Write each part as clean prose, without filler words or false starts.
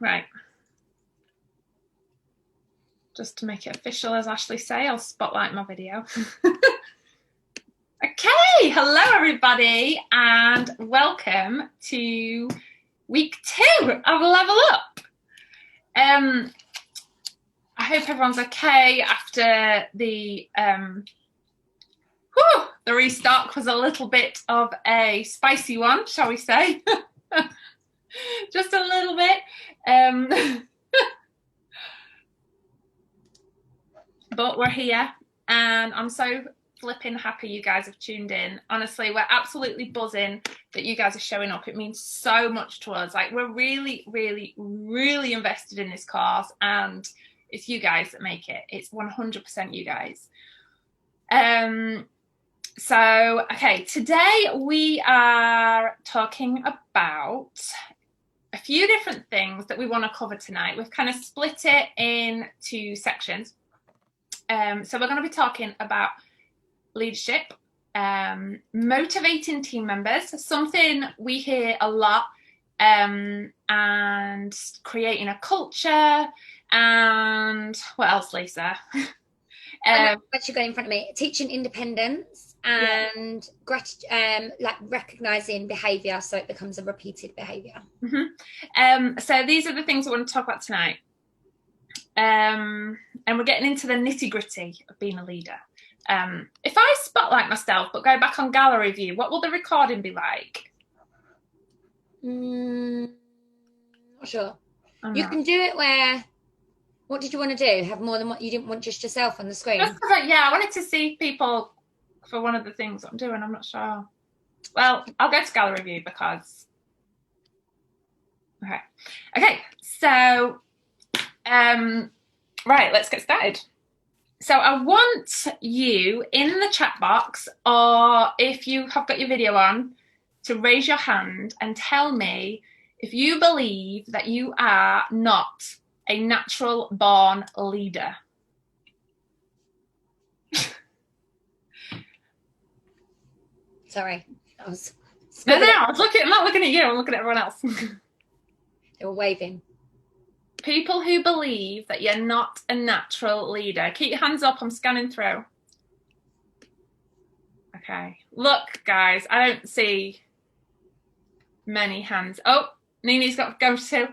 Right. Just to make it official, as Ashley say, I'll spotlight my video. Okay, hello everybody, and welcome to week 2 of Level Up. I hope everyone's okay after the restock was a little bit of a spicy one, shall we say? Just a little bit. But we're here, and I'm so flipping happy you guys have tuned in. Honestly, we're absolutely buzzing that you guys are showing up. It means so much to us. Like, we're really, really, really invested in this course, and it's you guys that make it. It's 100% you guys. So, okay, today we are talking about a few different things that we want to cover tonight. We've kind of split it into sections. So we're going to be talking about leadership, motivating team members, something we hear a lot, and creating a culture, and what else, Lisa? Actually going in front of me, teaching independence and like recognizing behavior so it becomes a repeated behavior. So these are the things I want to talk about tonight. And we're getting into the nitty-gritty of being a leader. If I spotlight myself but go back on gallery view, what will the recording be like? Not sure. You can do it where, what did you want to do? Have more than what you didn't want, just yourself on the screen? I wanted to see people for one of the things I'm doing. I'm not sure. Well, I'll go to gallery view because... Okay, so... right, let's get started. So I want you in the chat box, or if you have got your video on, to raise your hand and tell me if you believe that you are not a natural born leader. Sorry, I was... No, I'm not looking at you, I'm looking at everyone else. They were waving. People who believe that you're not a natural leader. Keep your hands up, I'm scanning through. Okay, look guys, I don't see many hands. Oh, Nini's got to go too.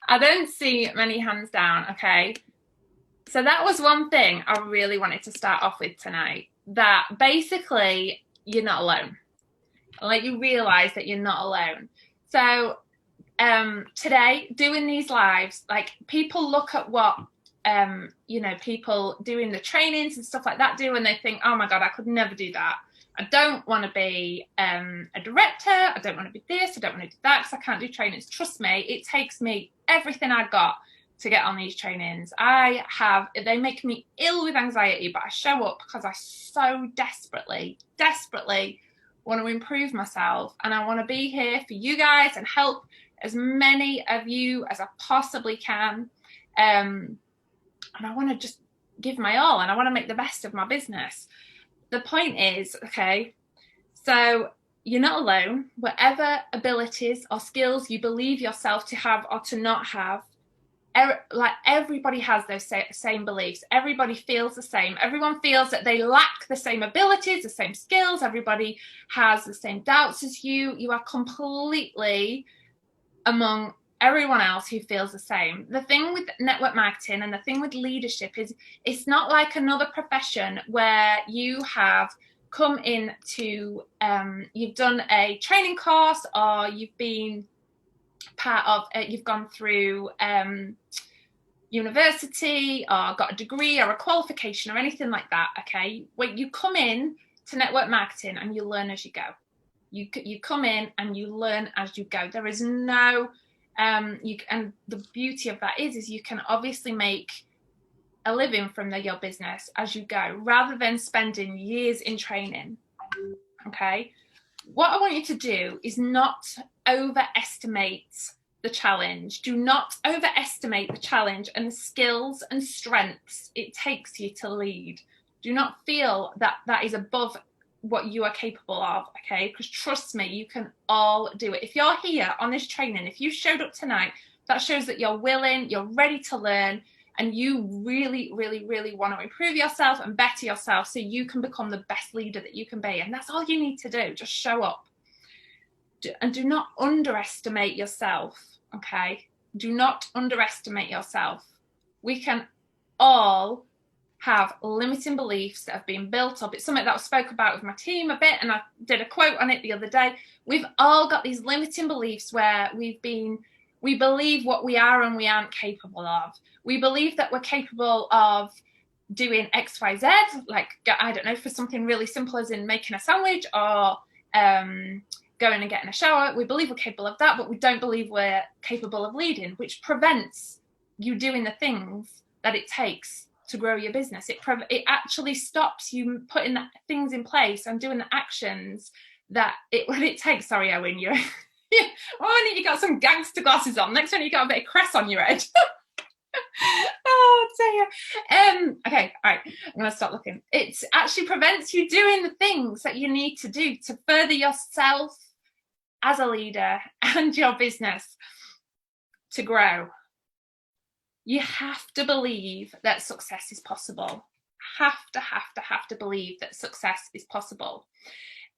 I don't see many hands down, okay? So that was one thing I really wanted to start off with tonight, that basically you're not alone. I'll let you realise that you're not alone. So today, doing these lives, like, people look at what people doing the trainings and stuff like that do, and they think, oh my god, I could never do that. I don't want to be a director, I don't want to be this, I don't want to do that, because I can't do trainings. Trust me, it takes me everything I've got to get on these trainings. They make me ill with anxiety, but I show up because I so desperately want to improve myself, and I want to be here for you guys and help as many of you as I possibly can. And I want to just give my all, and I want to make the best of my business. The point is, okay, so you're not alone. Whatever abilities or skills you believe yourself to have or to not have, like, everybody has those same beliefs. Everybody feels the same. Everyone feels that they lack the same abilities, the same skills. Everybody has the same doubts as you. You are completely among everyone else who feels the same. The thing with network marketing and the thing with leadership is it's not like another profession where you have come into, you've done a training course, or you've been part of, you've gone through university or got a degree or a qualification or anything like that, okay? When you come in to network marketing and you learn as you go. You come in and you learn as you go. There is no, and the beauty of that is you can obviously make a living from your business as you go, rather than spending years in training, okay? What I want you to do is not overestimate the challenge. Do not overestimate the challenge and the skills and strengths it takes you to lead. Do not feel that that is above what you are capable of, okay? Because trust me, you can all do it. If you're here on this training, if you showed up tonight, that shows that you're willing, you're ready to learn, and you really, really, really want to improve yourself and better yourself so you can become the best leader that you can be. And that's all you need to do. Just show up. And do not underestimate yourself, okay? Do not underestimate yourself. We can all have limiting beliefs that have been built up. It's something that I spoke about with my team a bit, and I did a quote on it the other day. We've all got these limiting beliefs where we believe what we are and we aren't capable of. We believe that we're capable of doing X, Y, Z, like, I don't know, for something really simple as in making a sandwich or going and getting a shower. We believe we're capable of that, but we don't believe we're capable of leading, which prevents you doing the things that it takes to grow your business. It actually stops you putting the things in place and doing the actions that it takes. Sorry, Owen, you're yeah. One minute you got some gangster glasses on, next one you got a bit of cress on your head. Oh dear. Okay, all right, I'm gonna stop looking. It actually prevents you doing the things that you need to do to further yourself as a leader and your business to grow. You have to believe that success is possible. Have to believe that success is possible.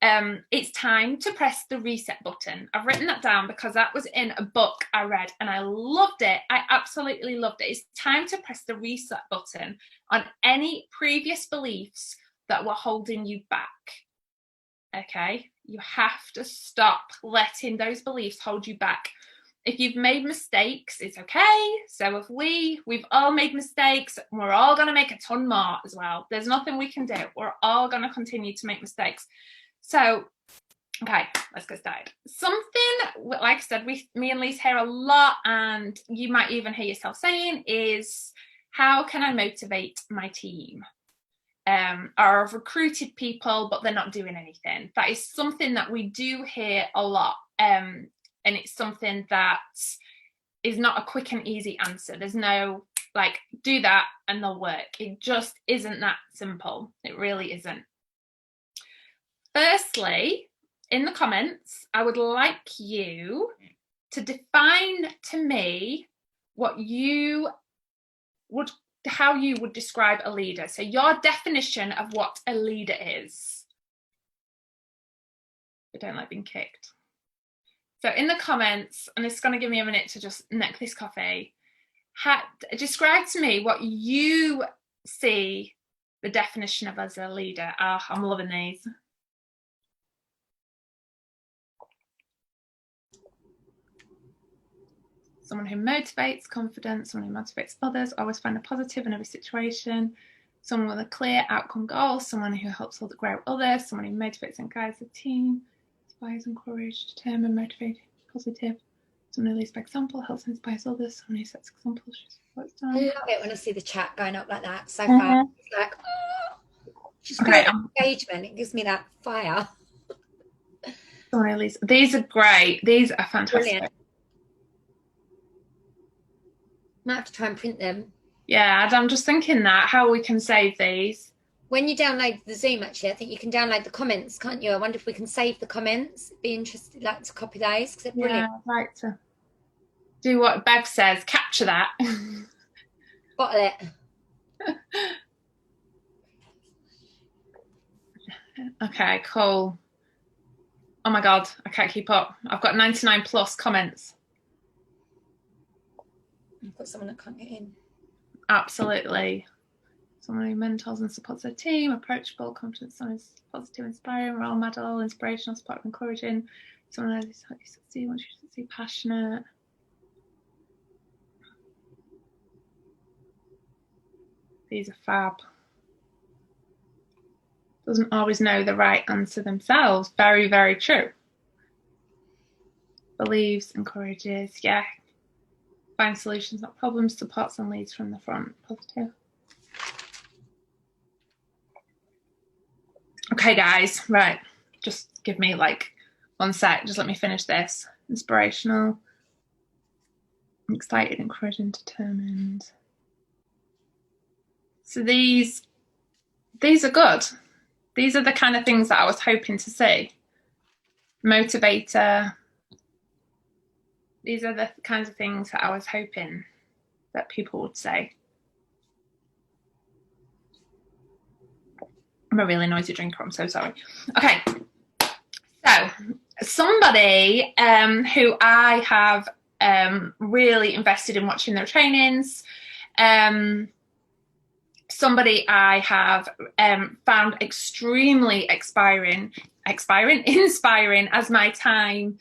It's time to press the reset button. I've written that down because that was in a book I read and I loved it. I absolutely loved it. It's time to press the reset button on any previous beliefs that were holding you back. Okay? You have to stop letting those beliefs hold you back. If you've made mistakes, it's okay. So have we. We've all made mistakes. We're all going to make a ton more as well. There's nothing we can do. We're all going to continue to make mistakes. So, okay, let's get started. Something, like I said, me and Lise hear a lot, and you might even hear yourself saying, is how can I motivate my team? Or I've recruited people, but they're not doing anything. That is something that we do hear a lot. And it's something that is not a quick and easy answer. There's no, like, do that and they'll work. It just isn't that simple. It really isn't. Firstly, in the comments, I would like you to define to me how you would describe a leader. So your definition of what a leader is. I don't like being kicked. So in the comments, and it's going to give me a minute to just neck this coffee, describe to me what you see the definition of as a leader. I'm loving these. Someone who motivates, confident, someone who motivates others, always find a positive in every situation, someone with a clear outcome goal, someone who helps grow others, someone who motivates and guides the team, inspires, encourages, determined, motivated, positive, someone who leads by example, helps and inspires others, someone who sets examples, shows what's done. I love it when I see the chat going up like that. So far, it's like, just great engagement. It gives me that fire. Someone who leads. These are great. These are fantastic. Brilliant. Might have to try and print them. Yeah, I'm just thinking that how we can save these. When you download the Zoom, actually, I think you can download the comments, can't you? I wonder if we can save the comments. Be interested, like, to copy those because they're brilliant. Yeah, I'd like to do what Bev says, capture that. Bottle it. Okay, cool. Oh my God, I can't keep up. I've got 99 plus comments. I've got someone that can't get in. Absolutely. Someone who mentors and supports their team, approachable, confident, someone who's positive, inspiring, role model, inspirational, supportive, encouraging. Someone who's helped you succeed, wants you to succeed, passionate. These are fab. Doesn't always know the right answer themselves. Very, very true. Believes, encourages, yeah. Find solutions, not problems, supports and leads from the front. Positive. Okay, guys, right. Just give me like 1 sec. Just let me finish this. Inspirational, excited, encouraging, determined. So these are good. These are the kind of things that I was hoping to see. Motivator. These are the kinds of things that I was hoping that people would say. I'm a really noisy drinker, I'm so sorry. Okay, so somebody who I have really invested in watching their trainings, somebody I have found extremely inspiring as my time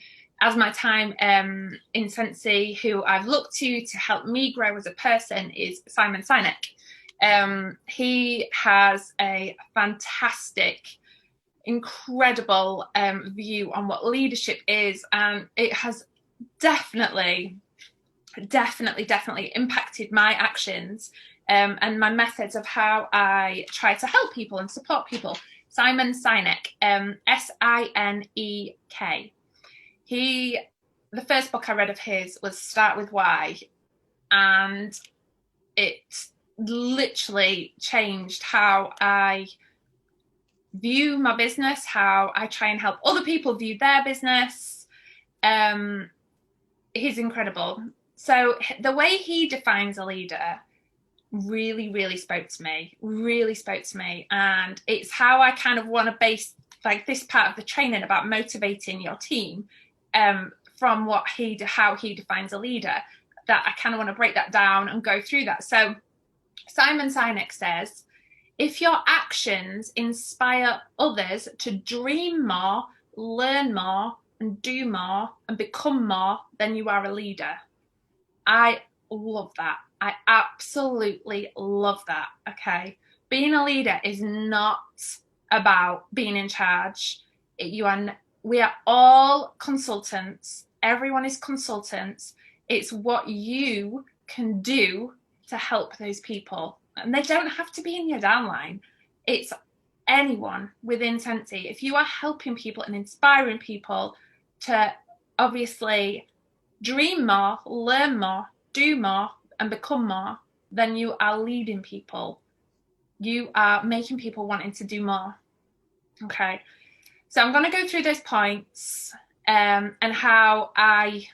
in Sensi, who I've looked to help me grow as a person, is Simon Sinek. He has a fantastic, incredible view on what leadership is, and it has definitely impacted my actions and my methods of how I try to help people and support people. Simon Sinek, Sinek. The first book I read of his was Start With Why, and it literally changed how I view my business, how I try and help other people view their business. He's incredible. So the way he defines a leader really spoke to me, and it's how I kind of want to base like this part of the training about motivating your team from how he defines a leader, that I kind of want to break that down and go through that. So Simon Sinek says, if your actions inspire others to dream more, learn more, and do more, and become more, then you are a leader. I love that. I absolutely love that. Okay. Being a leader is not about being in charge. We are all consultants. Everyone is consultants. It's what you can do to help those people. And they don't have to be in your downline. It's anyone within Sensi. If you are helping people and inspiring people to obviously dream more, learn more, do more, and become more, then you are leading people. You are making people wanting to do more. Okay. So I'm going to go through those points and how I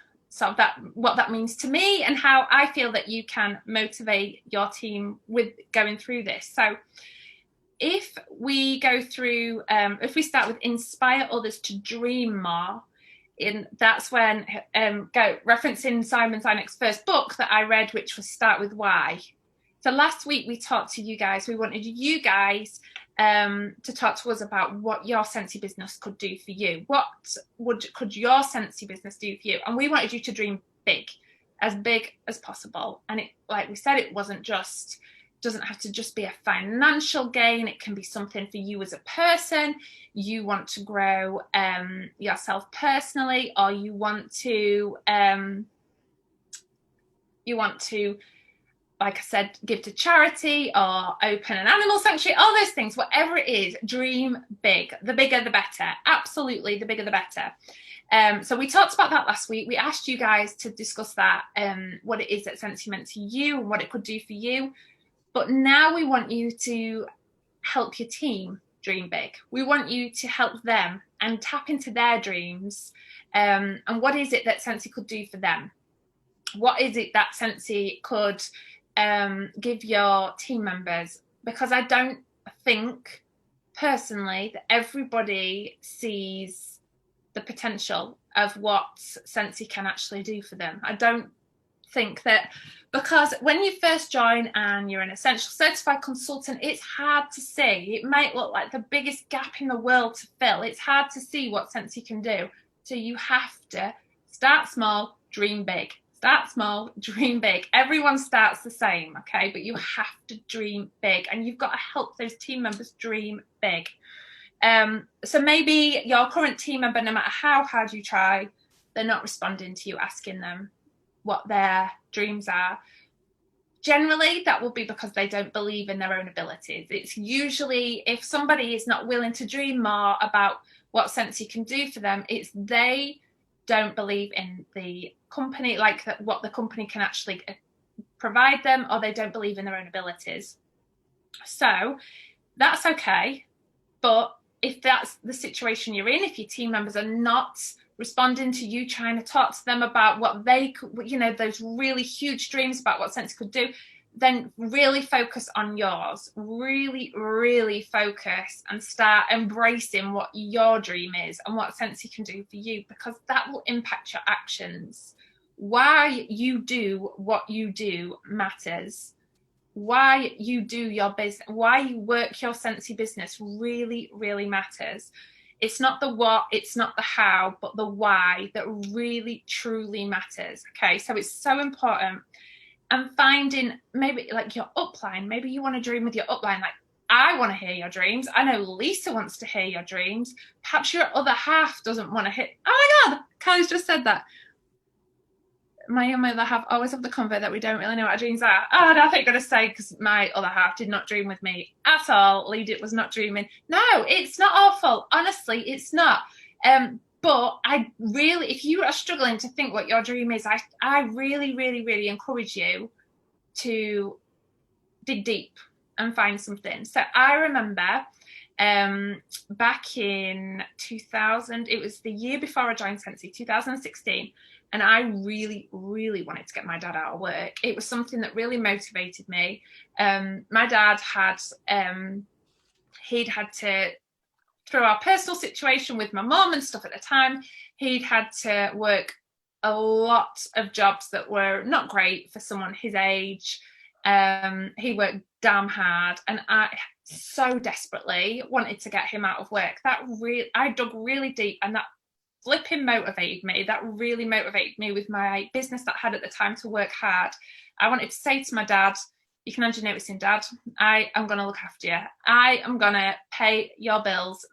what that means to me, and how I feel that you can motivate your team with going through this. So if we go through, if we start with inspire others to dream more, that's when referencing Simon Sinek's first book that I read, which was Start With Why. So last week we talked to you guys. We wanted you guys to talk to us about what your Sensi business could do for you. What could your Sensi business do for you? And we wanted you to dream big as possible. And it, like we said, it doesn't have to just be a financial gain. It can be something for you as a person. You want to grow yourself personally, or you want to, like I said, give to charity or open an animal sanctuary, all those things, whatever it is, dream big. The bigger, the better. Absolutely, the bigger, the better. So we talked about that last week. We asked you guys to discuss that, what it is that Sensi meant to you and what it could do for you. But now we want you to help your team dream big. We want you to help them and tap into their dreams. And what is it that Sensi could do for them? What is it that Sensi could give your team members? Because I don't think personally that everybody sees the potential of what Sensi can actually do for them. I don't think that, because when you first join and you're an essential certified consultant, it's hard to see. It might look like the biggest gap in the world to fill. It's hard to see what Sensi can do. So you have to start small, dream big. Start small, dream big. Everyone starts the same, okay? But you have to dream big, and you've got to help those team members dream big. So maybe your current team member, no matter how hard you try, they're not responding to you asking them what their dreams are. Generally, that will be because they don't believe in their own abilities. It's usually, if somebody is not willing to dream more about what Sensi can do for them, it's they don't believe in the company, like what the company can actually provide them, or they don't believe in their own abilities. So that's okay. But if that's the situation you're in, if your team members are not responding to you trying to talk to them about what they could, those really huge dreams about what Sensi could do, then really focus on yours. Really, really focus and start embracing what your dream is and what Sensi can do for you, because that will impact your actions. Why you do what you do matters. Why you do your business, why you work your Sensi business really, really matters. It's not the what, it's not the how, but the why that really, truly matters. Okay, so it's so important. And finding maybe like your upline, maybe you want to dream with your upline. Like, I want to hear your dreams. I know Lisa wants to hear your dreams. Perhaps your other half doesn't want to hear. Oh my God, Kylie's just said that. My and mother always have the convo that we don't really know what our dreams are. Oh, no, I think I'm going to say, because my other half did not dream with me at all. Lead was not dreaming. No, it's not awful. Honestly, it's not. But I really, if you are struggling to think what your dream is, I really, really, really encourage you to dig deep and find something. So I remember back in 2000, it was the year before I joined Sensi, 2016, and I really, really wanted to get my dad out of work. It was something that really motivated me. My dad had, he'd had to, through our personal situation with my mum and stuff at the time, he'd had to work a lot of jobs that were not great for someone his age. He worked damn hard, and I so desperately wanted to get him out of work. I dug really deep, and that flipping motivated me. That really motivated me with my business that I had at the time to work hard. I wanted to say to my dad, you can hand your notice in, Dad. I am going to look after you. I am going to pay your bills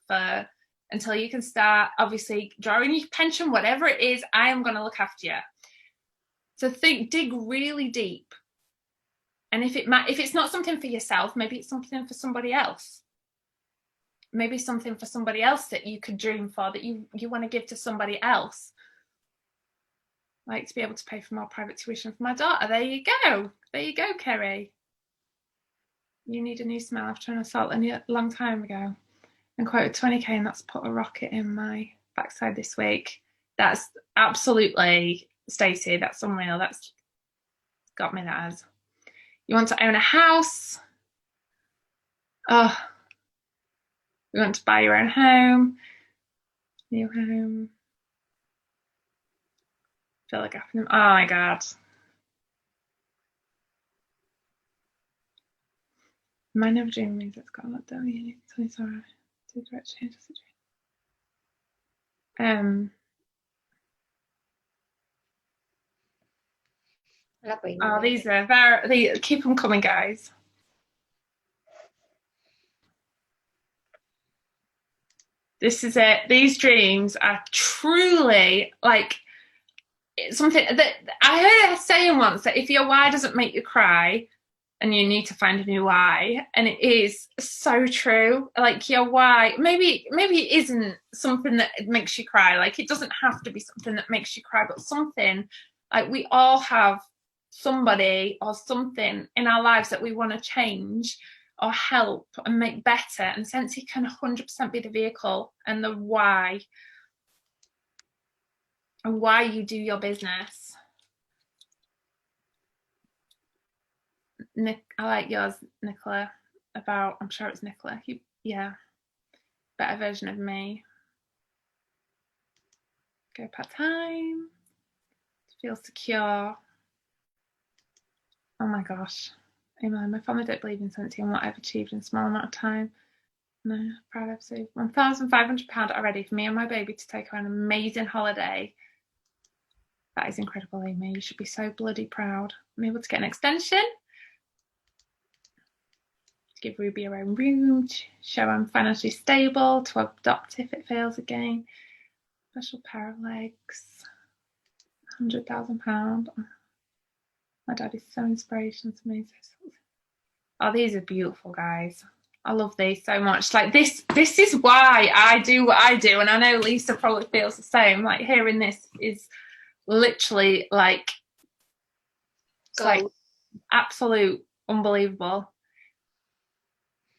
until you can start, obviously, drawing your pension, whatever it is. I am going to look after you. So dig really deep. And if it's not something for yourself, maybe it's something for somebody else. Maybe something for somebody else that you could dream for, that you want to give to somebody else. Like to be able to pay for more private tuition for my daughter. There you go. There you go, Kerry. You need a new smell after an assault a long time ago. And quoted 20k, and that's put a rocket in my backside this week. That's absolutely, Stacey, that's unreal. That's got me that as. You want to own a house. Oh, you want to buy your own home. New home. Fill a gap in them. Oh my God. My never dream means it's got a lot down here. It's alright. To direct change the dream. Oh, these are very, keep them coming, guys. This is it. These dreams are truly like something that I heard a saying once, that if your why doesn't make you cry, and you need to find a new why. And it is so true. Like your why, maybe it isn't something that makes you cry. Like it doesn't have to be something that makes you cry, but something, like we all have somebody or something in our lives that we want to change or help and make better. And Sensi can 100% be the vehicle and the why, and why you do your business. Nick, I like yours, Nicola, about, I'm sure it's Nicola. Yeah, better version of me. Go part-time, feel secure. Oh my gosh. Amen. My family don't believe in Sensi and what I've achieved in a small amount of time. No, proud I've saved £1,500 already for me and my baby to take on an amazing holiday. That is incredible, Amy. You should be so bloody proud. I'm able to get an extension. Give Ruby her own room, show I'm financially stable, to adopt if it fails again. Special pair of legs, £100,000. My dad is so inspirational to me. Oh, these are beautiful, guys. I love these so much. Like this is why I do what I do, and I know Lisa probably feels the same. Like hearing this is literally like, it's like absolute unbelievable.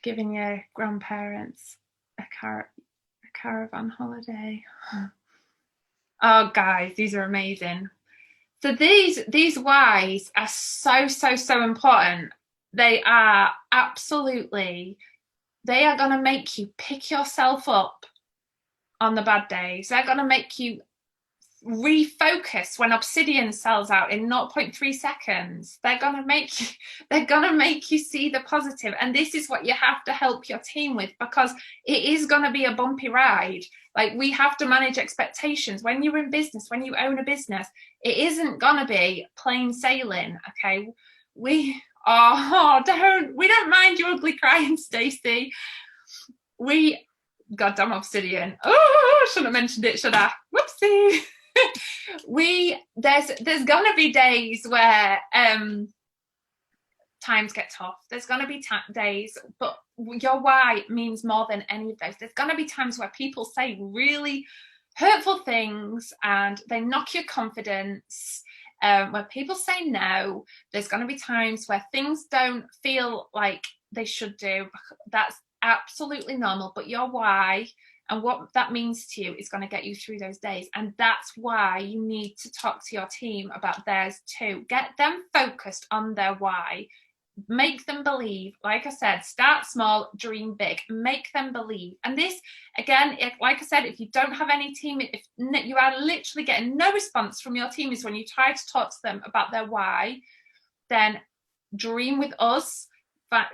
Giving your grandparents a caravan holiday. Oh, guys, these are amazing. So these whys are so important. They are absolutely, they are going to make you pick yourself up on the bad days. They're going to make you refocus when obsidian sells out in 0.3 seconds. They're going to make you see the positive. And this is what you have to help your team with, because it is going to be a bumpy ride. Like, we have to manage expectations when you're in business, when you own a business. It isn't going to be plain sailing. Okay, we don't mind you ugly crying, Stacey. Goddamn obsidian. Oh, shouldn't have mentioned it, should I? Whoopsie. There's gonna be days where times get tough. There's gonna be days, but your why means more than any of those. There's gonna be times where people say really hurtful things and they knock your confidence. Where people say no. There's gonna be times where things don't feel like they should do. That's absolutely normal, but your why and what that means to you is going to get you through those days. And that's why you need to talk to your team about theirs too. Get them focused on their why. Make them believe. Like I said, start small, dream big. Make them believe. And this, again, like I said, if you don't have any team, if you are literally getting no response from your team, is when you try to talk to them about their why, then dream with us.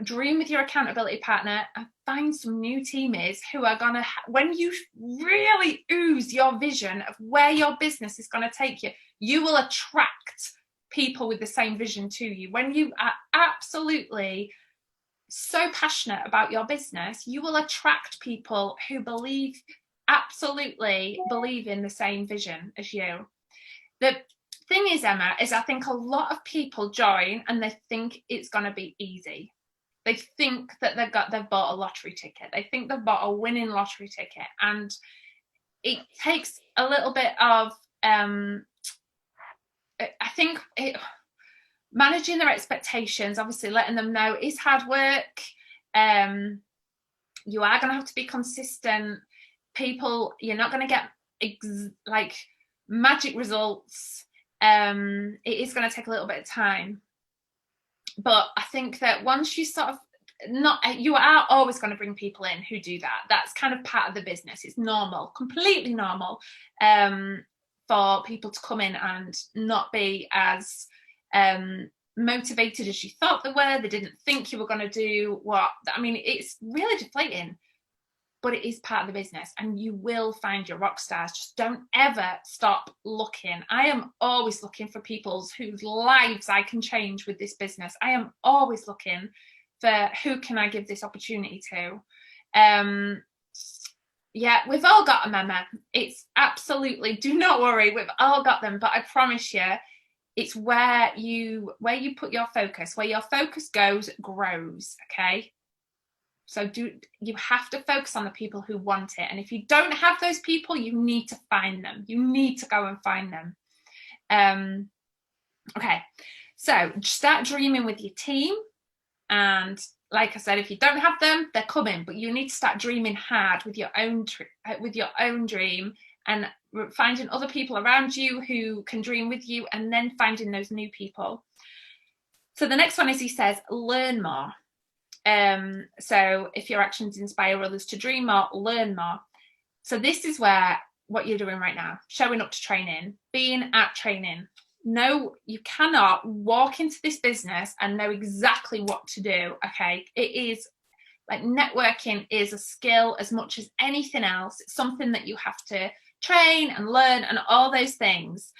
Dream with your accountability partner and find some new teamers who are going to, when you really ooze your vision of where your business is going to take you, you will attract people with the same vision to you. When you are absolutely so passionate about your business, you will attract people who absolutely believe in the same vision as you. The thing is, Emma, is I think a lot of people join and they think it's going to be easy. They think that they've bought a lottery ticket. They think they've bought a winning lottery ticket. And it takes a little bit of, I think, managing their expectations, obviously letting them know it's hard work. You are going to have to be consistent. You're not going to get like magic results. It is going to take a little bit of time. But I think that once you sort of you are always going to bring people in who do that. That's kind of part of the business. It's normal, completely normal, for people to come in and not be as motivated as you thought they were. They didn't think you were going to do what. I mean, it's really deflating, but it is part of the business, and you will find your rock stars. Just don't ever stop looking. I am always looking for people whose lives I can change with this business. I am always looking for who can I give this opportunity to. Yeah, we've all got them, Emma. It's absolutely, do not worry, we've all got them, but I promise you, it's where you put your focus. Where your focus goes, grows, okay? So you have to focus on the people who want it. And if you don't have those people, you need to find them. You need to go and find them. Okay, so start dreaming with your team. And like I said, if you don't have them, they're coming. But you need to start dreaming hard with your own dream, and finding other people around you who can dream with you, and then finding those new people. So the next one is, he says, learn more. So if your actions inspire others to dream more, learn more. So this is where what you're doing right now, showing up to training, being at training. No, you cannot walk into this business and know exactly what to do. Okay, it is like, networking is a skill as much as anything else. It's something that you have to train and learn and all those things.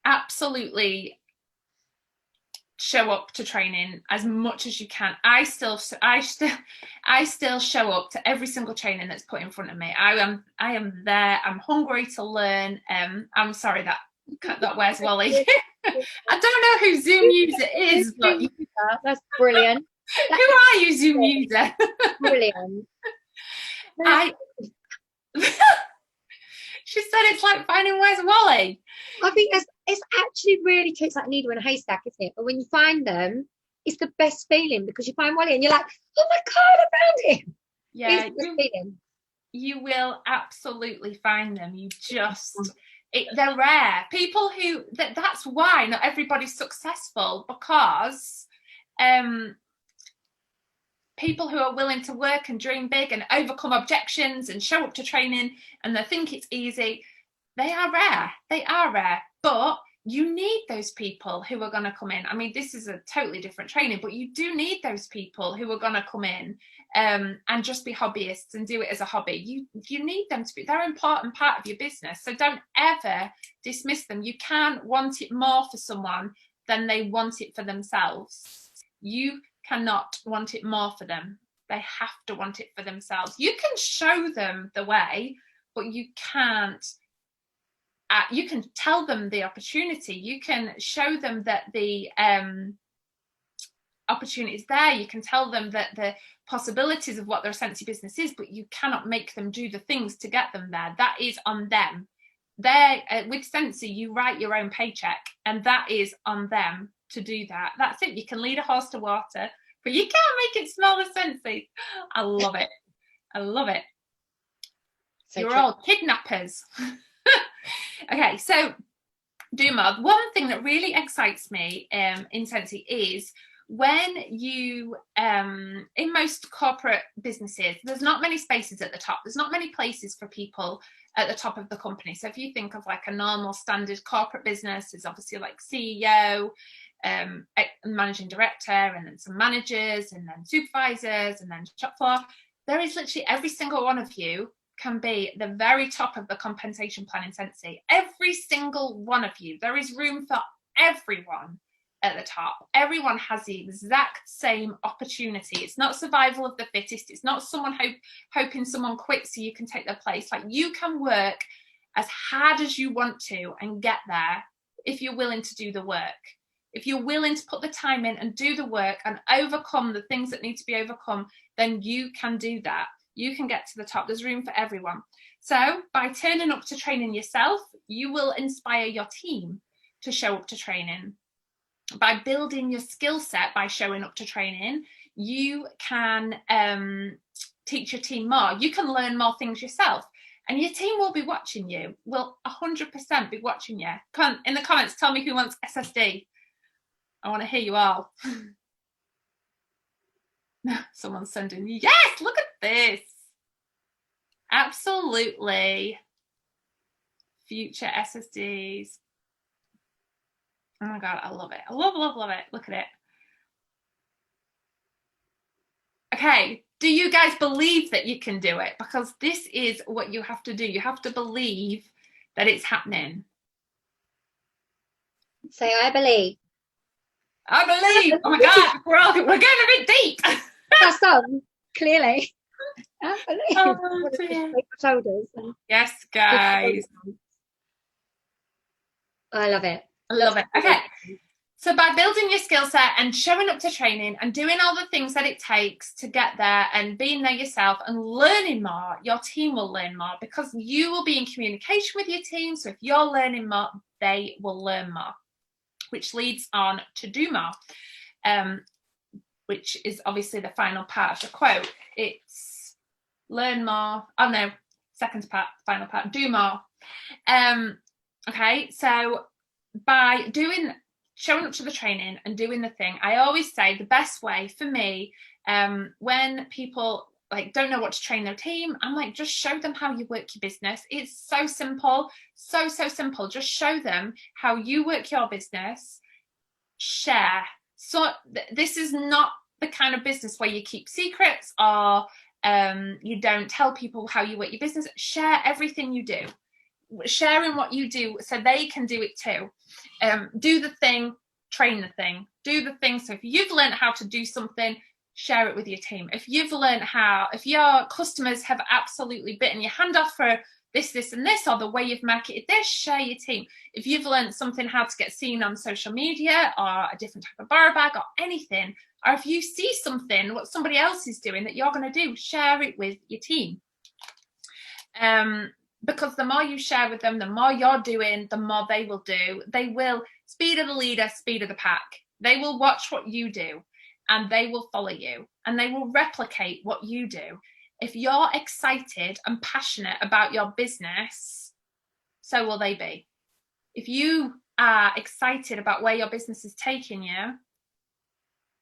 Absolutely show up to training as much as you can. I still show up to every single training that's put in front of me. I am there. I'm hungry to learn. I'm sorry that wears Wally. I don't know who Zoom user is, but that's brilliant. Who are you, Zoom user? Brilliant. She said it's like finding where's Wally. I think it's actually really, it's like a needle in a haystack, isn't it? But when you find them, it's the best feeling, because you find Wally and you're like, oh my God, I found him. Yeah, It's the best feeling. You will absolutely find them. They're rare. People who, that's why not everybody's successful, because people who are willing to work and dream big and overcome objections and show up to training and they think it's easy, they are rare. They are rare. But you need those people who are going to come in. I mean, this is a totally different training, but you do need those people who are going to come in and just be hobbyists and do it as a hobby. You need them to be, they're an important part of your business. So don't ever dismiss them. You can't want it more for someone than they want it for themselves. You cannot want it more for them. They have to want it for themselves. You can show them the way, but you can't. You can tell them the opportunity. You can show them that the opportunity is there. You can tell them that the possibilities of what their Scentsy business is, but you cannot make them do the things to get them there. That is on them. With Scentsy, you write your own paycheck, and that is on them to do that. That's it. You can lead a horse to water, but you can't make it smell as Scentsy. I love it. I love it. So you're all kidnappers. Okay, so do more. One thing that really excites me in Scentsy is when you, in most corporate businesses, there's not many spaces at the top. There's not many places for people at the top of the company. So if you think of like a normal standard corporate business, there's obviously like CEO, managing director, and then some managers, and then supervisors, and then shop floor. There is literally every single one of you can be the very top of the compensation plan in Scentsy. Every single one of you. There is room for everyone at the top. Everyone has the exact same opportunity. It's not survival of the fittest. It's not someone hoping someone quits so you can take their place. Like, you can work as hard as you want to and get there if you're willing to do the work. If you're willing to put the time in and do the work and overcome the things that need to be overcome, then you can do that. You can get to the top. There's room for everyone. So by turning up to training yourself, you will inspire your team to show up to training. By building your skill set by showing up to training, you can teach your team more. You can learn more things yourself. And your team will be watching you, will 100% be watching you. Come in the comments, tell me who wants SSD. I want to hear you all. Someone's sending me, yes, look at this. Absolutely. Future SSDs. Oh my God, I love it. I love it. Look at it. Okay, do you guys believe that you can do it? Because this is what you have to do. You have to believe that it's happening. Say, I believe. I believe. Oh my God, we're going a bit deep. That's on, clearly. I believe. Oh, dear. Shoulders. Yes, guys. I love it. I love it. Okay. So by building your skill set and showing up to training and doing all the things that it takes to get there and being there yourself and learning more, your team will learn more because you will be in communication with your team. So if you're learning more, they will learn more, which leads on to do more, which is obviously the final part of the quote. It's learn more. Oh no, second part, final part, do more. Okay, so by showing up to the training and doing the thing, I always say the best way for me, when people like don't know what to train their team, I'm like, just show them how you work your business. It's so simple, so simple. Just show them how you work your business. Share. So this is not the kind of business where you keep secrets or you don't tell people how you work your business. Share everything you do. Sharing what you do so they can do it too. Do the thing, train the thing. Do the thing. So if you've learned how to do something, share it with your team. If you've learned if your customers have absolutely bitten your hand off for this, and this, or the way you've marketed this, share your team. If you've learned something, how to get seen on social media or a different type of bar bag or anything, or if you see something, what somebody else is doing that you're going to do, share it with your team. Because the more you share with them, the more you're doing, the more they will do. They will, speed of the leader, speed of the pack. They will watch what you do. and they will follow you and they will replicate what you do. If you're excited and passionate about your business, so will they be. If you are excited about where your business is taking you,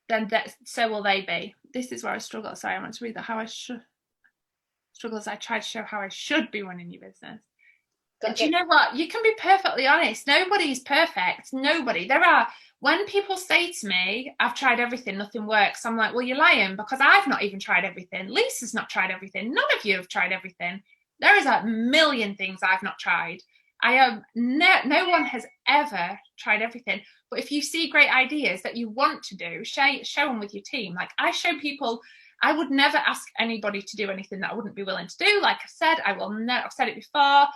then so will they be. This is where I struggle. Sorry, I want to read that. How I should struggle as I try to show how I should be running your business. Do you know what? You can be perfectly honest. Nobody's perfect. Nobody. When people say to me, I've tried everything, nothing works, I'm like, well, you're lying, because I've not even tried everything. Lisa's not tried everything. None of you have tried everything. There is a million things I've not tried. No one has ever tried everything. But if you see great ideas that you want to do, show them with your team. Like, I show people, I would never ask anybody to do anything that I wouldn't be willing to do. Like I've said, I've said it before.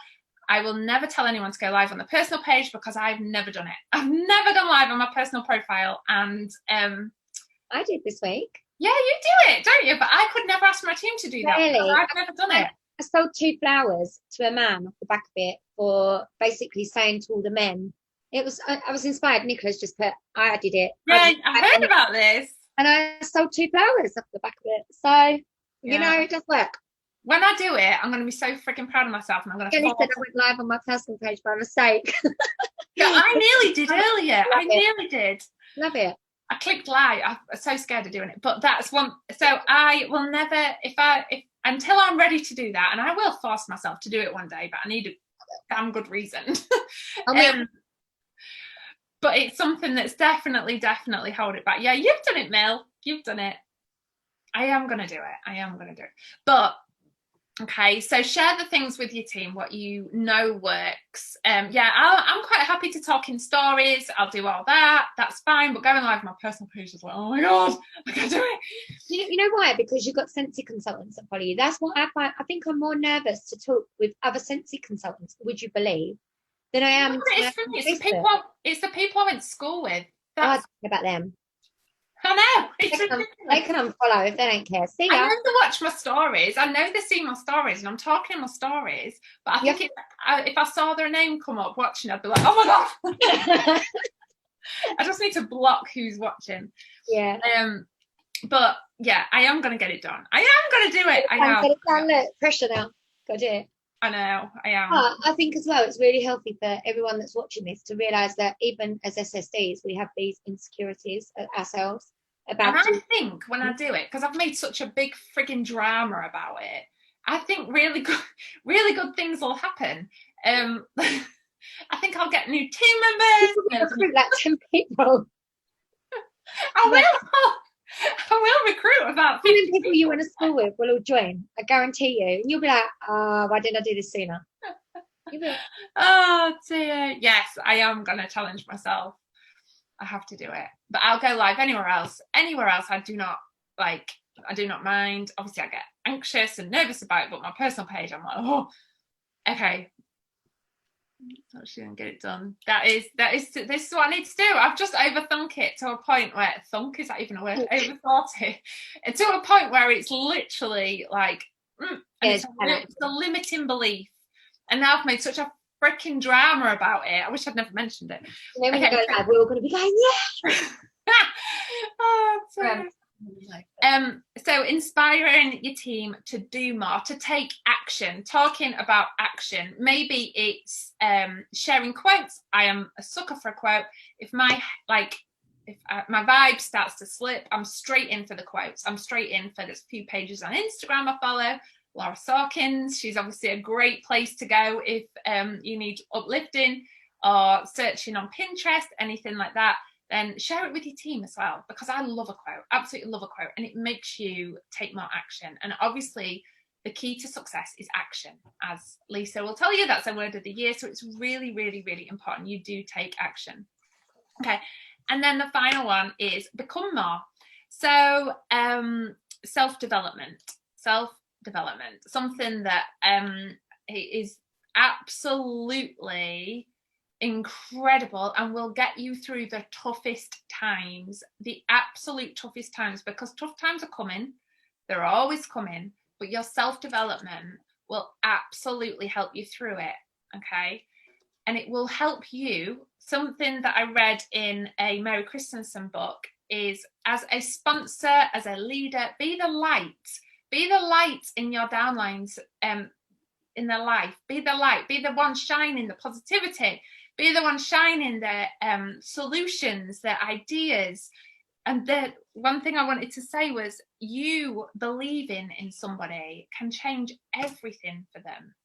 I will never tell anyone to go live on the personal page, because I've never done it. I've never gone live on my personal profile. And I did this week. Yeah, you do it, don't you? But I could never ask my team to do that. Really? I've never done it. I sold 2 flowers to a man off the back of it for basically saying to all the men. I was inspired. Nicholas just put, I did it. Yeah, I've heard about this. And I sold 2 flowers off the back of it. So, you know, it does work. When I do it, I'm going to be so freaking proud of myself, and I'm going to. I went live on my personal page by mistake. Yeah, I nearly did earlier. I nearly did. Love it. I clicked live. I'm so scared of doing it, but that's one. So I will never, until I'm ready to do that, and I will force myself to do it one day, but I need a damn good reason. But it's something that's definitely hold it back. Yeah, you've done it, Mel. You've done it. I am going to do it. But okay, so share the things with your team, what you know works. I'm quite happy to talk in stories. I'll do all that. That's fine. But going live on my personal page is like, oh my God, I can't do it. You know why? Because you've got Scentsy consultants that follow you. That's what I find. I think I'm more nervous to talk with other Scentsy consultants, would you believe, than I am. It's the people I went to school with. I think about them. I know. They can unfollow if they don't care. See ya. I know they watch my stories. I know they see my stories, and I'm talking in my stories. But I think if I saw their name come up watching, I'd be like, oh my God. I just need to block who's watching. Yeah. But yeah, I am going to get it done. I am going to do it. I am. Get it done. Look, pressure now. Got to do it. I know. I am. I think as well, it's really healthy for everyone that's watching this to realise that even as SSDs, we have these insecurities ourselves. And I think when I do it, because I've made such a big frigging drama about it, I think really good things will happen. I think I'll get new team members. Recruit like 10 people. I will recruit about 50 people you went to school with will all join. I guarantee you. And you'll be like, why didn't I do this sooner? Oh dear. Yes, I am going to challenge myself. I have to do it. But I'll go live anywhere else. I do not mind. Obviously I get anxious and nervous about it, but my personal page, I'm like, oh, okay. I'm actually gonna get it done. This is what I need to do. I've just overthunk it to a point where is that even a word? Overthought it. And to a point where it's literally like it's a limiting belief. And now I've made such a freaking drama about it. I wish I'd never mentioned it. And then when we go live, we're all gonna be going, yeah. So inspiring your team to do more, to take action, talking about action. Maybe it's sharing quotes. I am a sucker for a quote. If my vibe starts to slip, I'm straight in for the quotes. I'm straight in for this few pages on Instagram I follow. Laura Sorkins, she's obviously a great place to go if you need uplifting, or searching on Pinterest, anything like that. Then share it with your team as well, because I love a quote, absolutely love a quote, and it makes you take more action. And obviously the key to success is action, as Lisa will tell you. That's a word of the year, so it's really, really, really important you do take action. Okay, and then the final one is become more. So self-development, something that is absolutely incredible and will get you through the toughest times, because tough times are coming. They're always coming, but your self-development will absolutely help you through it. Okay, and it will help you. Something that I read in a Mary Christensen book is, as a sponsor, as a leader, be the light. Be the light in your downlines, in their life. Be the light. Be the one shining the positivity. Be the one shining the solutions, the ideas. And the one thing I wanted to say was, you believing in somebody can change everything for them.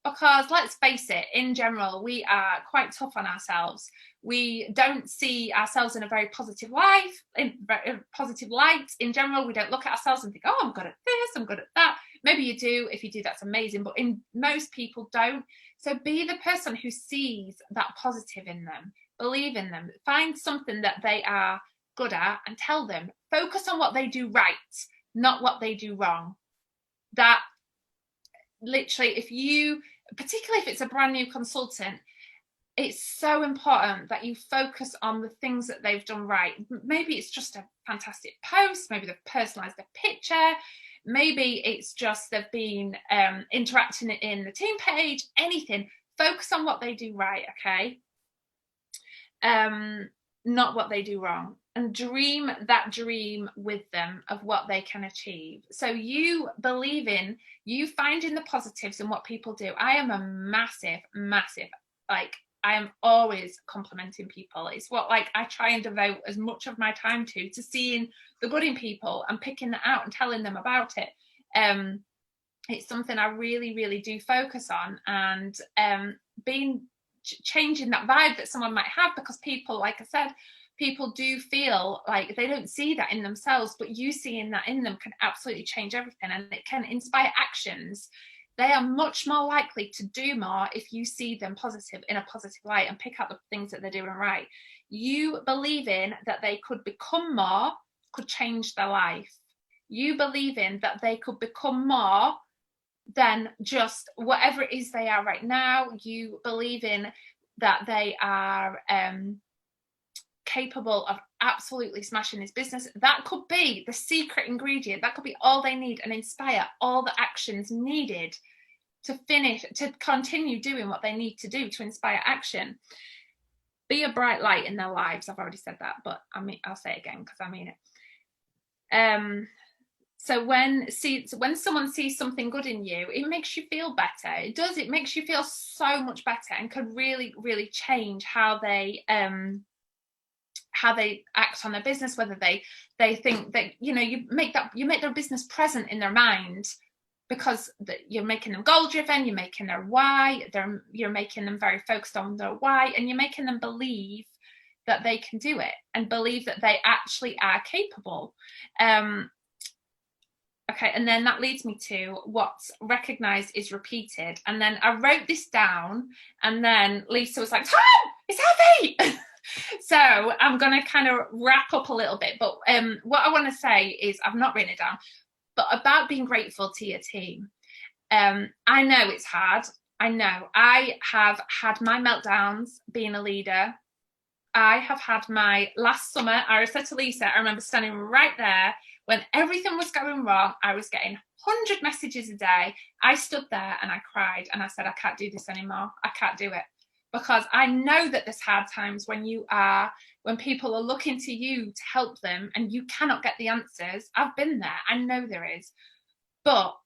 Because let's face it, in general, we are quite tough on ourselves. We don't see ourselves in a very positive light. In general, we don't look at ourselves and think, oh, I'm good at this, I'm good at that. Maybe you do. If you do, that's amazing. But most people don't. So be the person who sees that positive in them. Believe in them. Find something that they are good at and tell them. Focus on what they do right, not what they do wrong. That literally, particularly if it's a brand new consultant, it's so important that you focus on the things that they've done right. Maybe it's just a fantastic post, maybe they've personalized their picture, maybe it's just they've been interacting in the team page, anything. Focus on what they do right, okay? Not what they do wrong. And dream that dream with them of what they can achieve. So you believe in, you finding the positives in what people do. I am a massive, like, I am always complimenting people. It's what, like, I try and devote as much of my time to seeing the good in people and picking that out and telling them about it. It's something I really, really do focus on, and changing that vibe that someone might have, because people, like I said, people do feel like they don't see that in themselves, but you seeing that in them can absolutely change everything, and it can inspire actions. They are much more likely to do more if you see them positive, in a positive light, and pick out the things that they're doing right. You believing that they could become more could change their life. You believing that they could become more than just whatever it is they are right now. You believing that they are capable of absolutely smashing this business. That could be the secret ingredient. That could be all they need, and inspire all the actions needed to continue doing what they need to do to inspire action. Be a bright light in their lives. I've already said that, but I'll say it again because I mean it. So when someone sees something good in you, it makes you feel better. It does. It makes you feel so much better, and could really, really change how they act on their business, whether they think that, you make their business present in their mind, because you're making them goal driven, you're making their why, you're making them very focused on their why, and you're making them believe that they can do it and believe that they actually are capable. Okay, and then that leads me to what's recognized is repeated. And then I wrote this down, and then Lisa was like, Tom, it's heavy. So I'm going to kind of wrap up a little bit. But what I want to say is, I've not written it down, but about being grateful to your team. I know it's hard. I know. I have had my meltdowns being a leader. I have had my last summer, I said to Lisa, I remember standing right there when everything was going wrong. I was getting 100 messages a day. I stood there and I cried, and I said, I can't do this anymore. I can't do it. Because I know that there's hard times when people are looking to you to help them and you cannot get the answers. I've been there. I know there is. But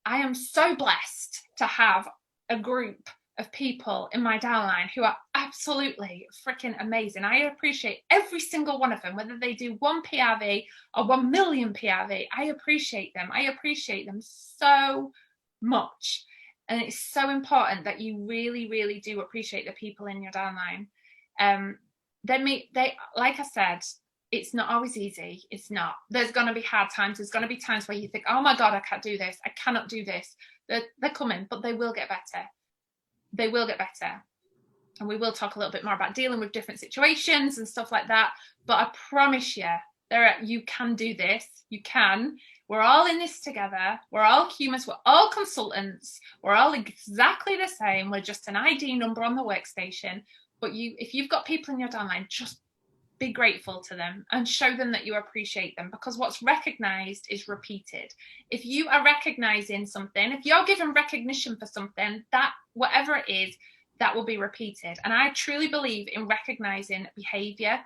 I am so blessed to have a group of people in my downline who are absolutely freaking amazing. I appreciate every single one of them, whether they do 1 PRV or 1 million PRV. I appreciate them. I appreciate them so much. And it's so important that you really, really do appreciate the people in your downline. They, like I said, it's not always easy. It's not. There's going to be hard times. There's going to be times where you think, oh my God, I can't do this. I cannot do this. They're coming, but they will get better. They will get better. And we will talk a little bit more about dealing with different situations and stuff like that. But I promise you, you can do this. You can. We're all in this together. We're all humans. We're all consultants. We're all exactly the same. We're just an ID number on the workstation. But if you've got people in your downline, just be grateful to them and show them that you appreciate them, because what's recognized is repeated. If you are recognizing something, if you're given recognition for something, that whatever it is, that will be repeated. And I truly believe in recognizing behavior.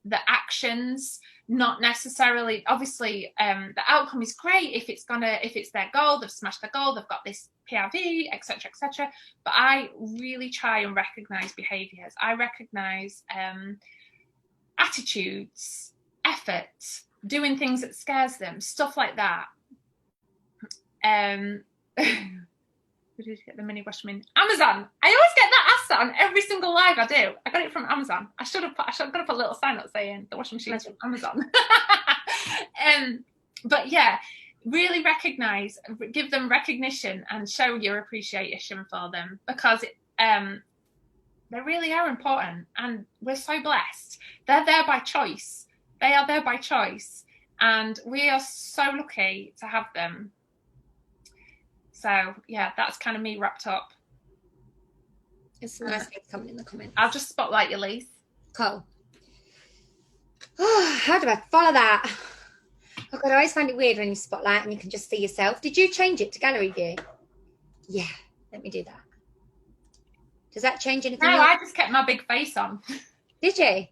the actions, not necessarily, obviously, the outcome is great if it's their goal, they've smashed their goal, they've got this PRV, etc., etc. But I really try and recognize behaviors. I recognize attitudes, effort, doing things that scares them, stuff like that. Where did you get the mini washing machine? Amazon. I always get that asked on every single live I do. I got it from Amazon. I should have put a little sign up saying the washing machine's from Amazon. But yeah, really give them recognition and show your appreciation for them, because they really are important, and we're so blessed. They're there by choice. They are there by choice, and we are so lucky to have them. So yeah, that's kind of me wrapped up. It's some nice things coming in the comments. I'll just spotlight you, Lise. Cool. Oh, how do I follow that? Oh God, I always find it weird when you spotlight and you can just see yourself. Did you change it to gallery view? Yeah, let me do that. Does that change anything? No, I just kept my big face on. Did you?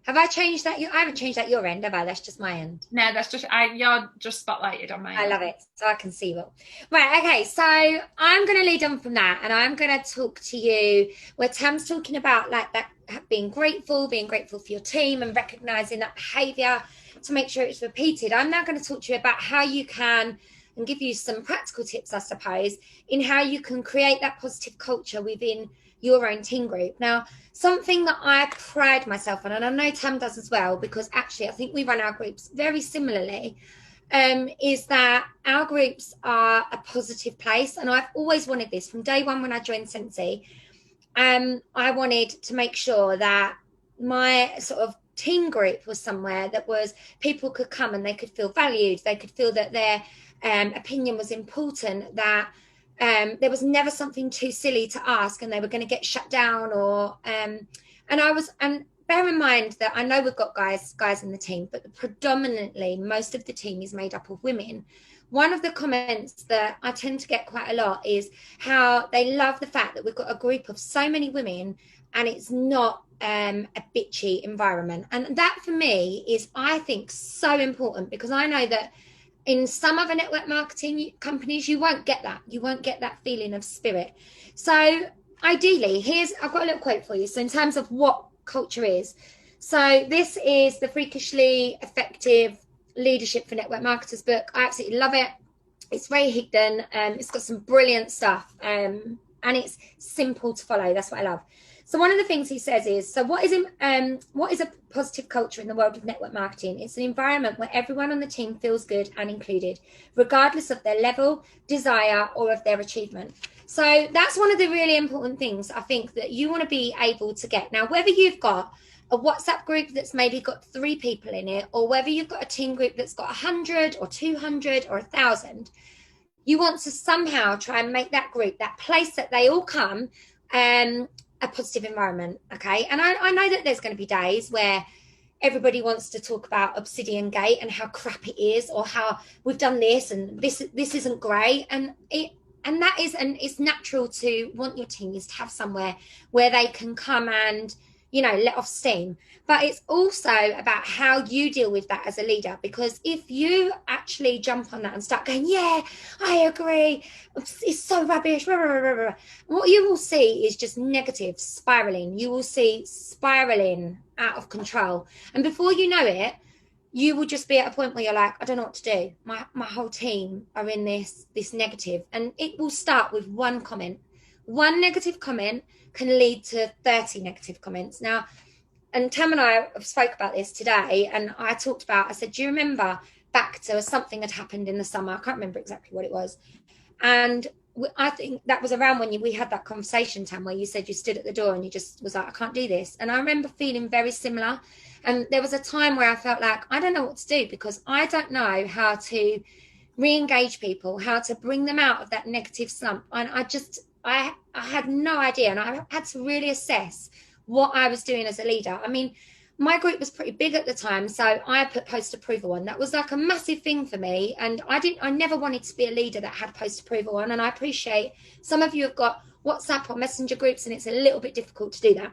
Have I changed that? I haven't changed that your end, have I? That's just my end. No, that's just you're just spotlighted on my end. I love it, so I can see what. Right, okay, so I'm going to lead on from that, and I'm going to talk to you where Tam's talking about like that, being grateful for your team and recognizing that behavior to make sure it's repeated. I'm now going to talk to you about how you can, and give you some practical tips, I suppose, in how you can create that positive culture within your own team group. Now, something that I pride myself on, and I know Tam does as well, because actually I think we run our groups very similarly, is that our groups are a positive place. And I've always wanted this from day one when I joined Sensi. I wanted to make sure that my sort of team group was somewhere that was people could come and they could feel valued, they could feel that their opinion was important, that there was never something too silly to ask and they were going to get shut down, or and bear in mind that I know we've got guys in the team, but predominantly most of the team is made up of women. One of the comments that I tend to get quite a lot is how they love the fact that we've got a group of so many women and it's not a bitchy environment. And that for me is, I think, so important, because I know that in some other network marketing companies, you won't get that. You won't get that feeling of spirit. So ideally, I've got a little quote for you. So in terms of what culture is, so this is the Freakishly Effective Leadership for Network Marketers book. I absolutely love it. It's very hidden. It's got some brilliant stuff, and it's simple to follow. That's what I love. So one of the things he says is, so what is a positive culture in the world of network marketing? It's an environment where everyone on the team feels good and included, regardless of their level, desire, or of their achievement. So that's one of the really important things I think that you want to be able to get. Now, whether you've got a WhatsApp group that's maybe got 3 people in it, or whether you've got a team group that's got 100 or 200 or 1,000, you want to somehow try and make that group, that place that they all come, a positive environment. Okay. And I know that there's going to be days where everybody wants to talk about Obsidian Gate and how crap it is, or how we've done this and this isn't great. And it's natural to want your teams to have somewhere where they can come and, let off steam. But it's also about how you deal with that as a leader, because if you actually jump on that and start going, yeah, I agree, it's so rubbish, blah, blah, blah, blah, what you will see is just negative spiraling. You will see spiraling out of control. And before you know it, you will just be at a point where you're like, I don't know what to do. My whole team are in this negative. And it will start with one comment. One negative comment can lead to 30 negative comments. Now, and Tam and I spoke about this today, and I said, do you remember back to something that happened in the summer? I can't remember exactly what it was. And I think that was around when we had that conversation, Tam, where you said you stood at the door and you just was like, I can't do this. And I remember feeling very similar. And there was a time where I felt like, I don't know what to do, because I don't know how to re-engage people, how to bring them out of that negative slump. And I had no idea. And I had to really assess what I was doing as a leader. I mean, my group was pretty big at the time, so I put post approval on. That was like a massive thing for me. And I never wanted to be a leader that had post approval on. And I appreciate some of you have got WhatsApp or messenger groups, and it's a little bit difficult to do that.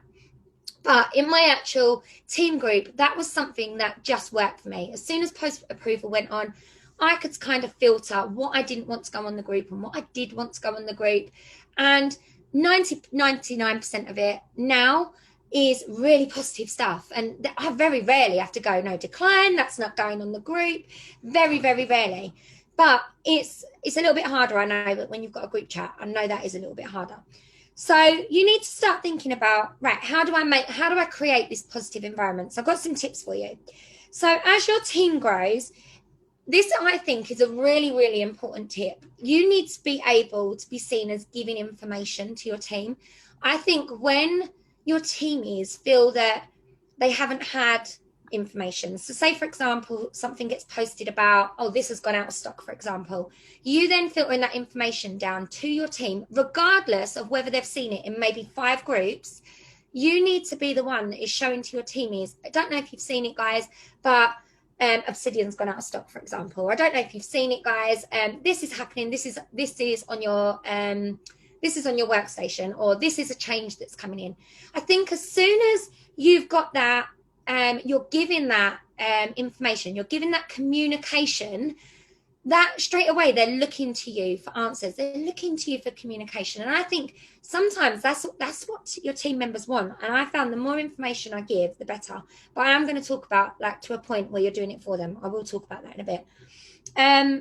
But in my actual team group, that was something that just worked for me. As soon as post approval went on, I could kind of filter what I didn't want to go on the group and what I did want to go on the group. And 99% of it now is really positive stuff. And I very rarely have to go, no, decline, that's not going on the group. Very, very rarely. But it's a little bit harder, I know, but when you've got a group chat, I know that is a little bit harder. So you need to start thinking about, right, how do I create this positive environment? So I've got some tips for you. So as your team grows, this I think is a really, really important tip. You need to be able to be seen as giving information to your team. I think when your teamies feel that they haven't had information, so say for example something gets posted about, oh, this has gone out of stock, for example, you then filtering that information down to your team regardless of whether they've seen it in maybe 5 groups. You need to be the one that is showing to your teamies, I don't know if you've seen it, guys, but Obsidian's gone out of stock, for example. I don't know if you've seen it, guys. This is happening. This is on your workstation, or this is a change that's coming in. I think as soon as you've got that, you're giving that information, you're giving that communication, that straight away they're looking to you for answers, they're looking to you for communication. And I think sometimes that's what your team members want. And I found the more information I give, the better. But I am going to talk about, like, to a point where you're doing it for them. I will talk about that in a bit.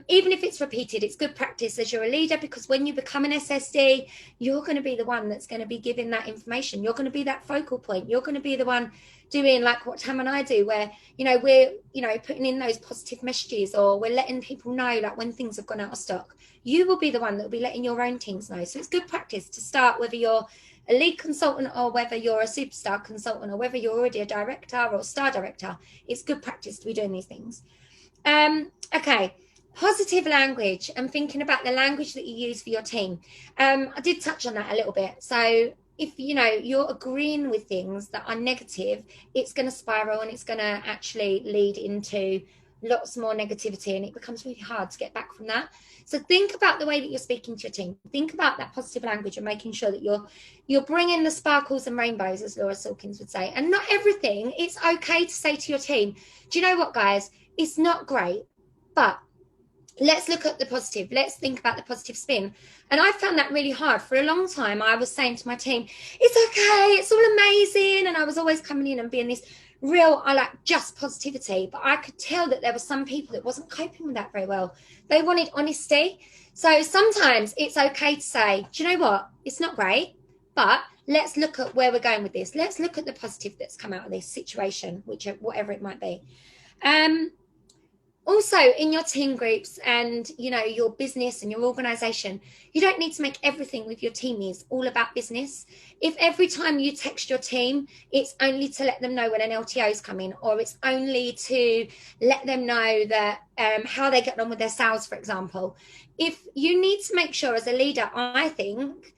Even if it's repeated, it's good practice as you're a leader, because when you become an SSD, you're going to be the one that's going to be giving that information. You're going to be that focal point. You're going to be the one doing like what Tam and I do, where, we're, putting in those positive messages, or we're letting people know like when things have gone out of stock. You will be the one that will be letting your own teams know. So it's good practice to start, whether you're a lead consultant or whether you're a superstar consultant or whether you're already a director or star director. It's good practice to be doing these things. Okay, positive language and thinking about the language that you use for your team. I did touch on that a little bit. So if you're agreeing with things that are negative, it's going to spiral and it's going to actually lead into lots more negativity, and it becomes really hard to get back from that. So think about the way that you're speaking to your team. Think about that positive language and making sure that you're bringing the sparkles and rainbows, as Laura Silkins would say. And not everything, it's okay to say to your team, do you know what, guys, it's not great, but let's look at the positive. Let's think about the positive spin. And I found that really hard. For a long time, I was saying to my team, it's okay, it's all amazing. And I was always coming in and being this real, I like just positivity. But I could tell that there were some people that wasn't coping with that very well. They wanted honesty. So sometimes it's okay to say, do you know what? It's not great, but let's look at where we're going with this. Let's look at the positive that's come out of this situation, whatever it might be. Also, in your team groups and your business and your organization, you don't need to make everything with your teamies all about business. If every time you text your team, it's only to let them know when an LTO is coming, or it's only to let them know that how they get on with their sales, for example. If you need to make sure as a leader, I think,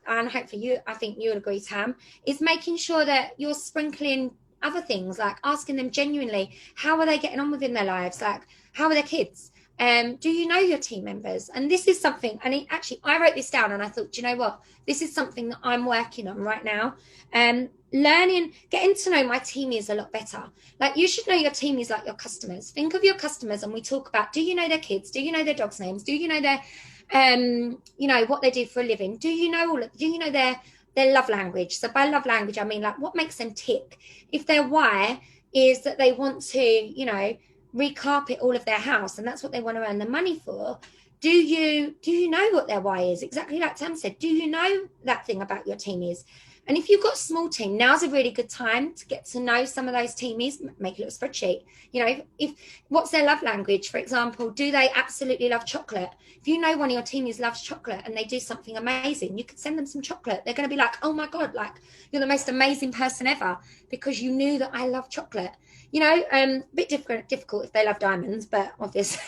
and hopefully I think you'll agree, Tam, is making sure that you're sprinkling other things, like asking them genuinely, how are they getting on within their lives? Like, how are their kids? Do you know your team members? And this is something, and I wrote this down and I thought, do you know what? This is something that I'm working on right now. Getting to know my teamies a lot better. Like, you should know your teamies like your customers. Think of your customers, and we talk about, do you know their kids? Do you know their dogs' names? Do you know their, what they do for a living? Do you know their love language? So by love language, I mean like what makes them tick. If their why is that they want to, recarpet all of their house, and that's what they want to earn the money for, do you know what their why is? Exactly like Tam said, do you know that thing about your teamies? And if you've got a small team, now's a really good time to get to know some of those teamies. Make a little spreadsheet. If what's their love language? For example, do they absolutely love chocolate? If you know one of your teamies loves chocolate and they do something amazing, you could send them some chocolate. They're going to be like, oh my God, like, you're the most amazing person ever because you knew that I love chocolate. A bit difficult if they love diamonds, but obviously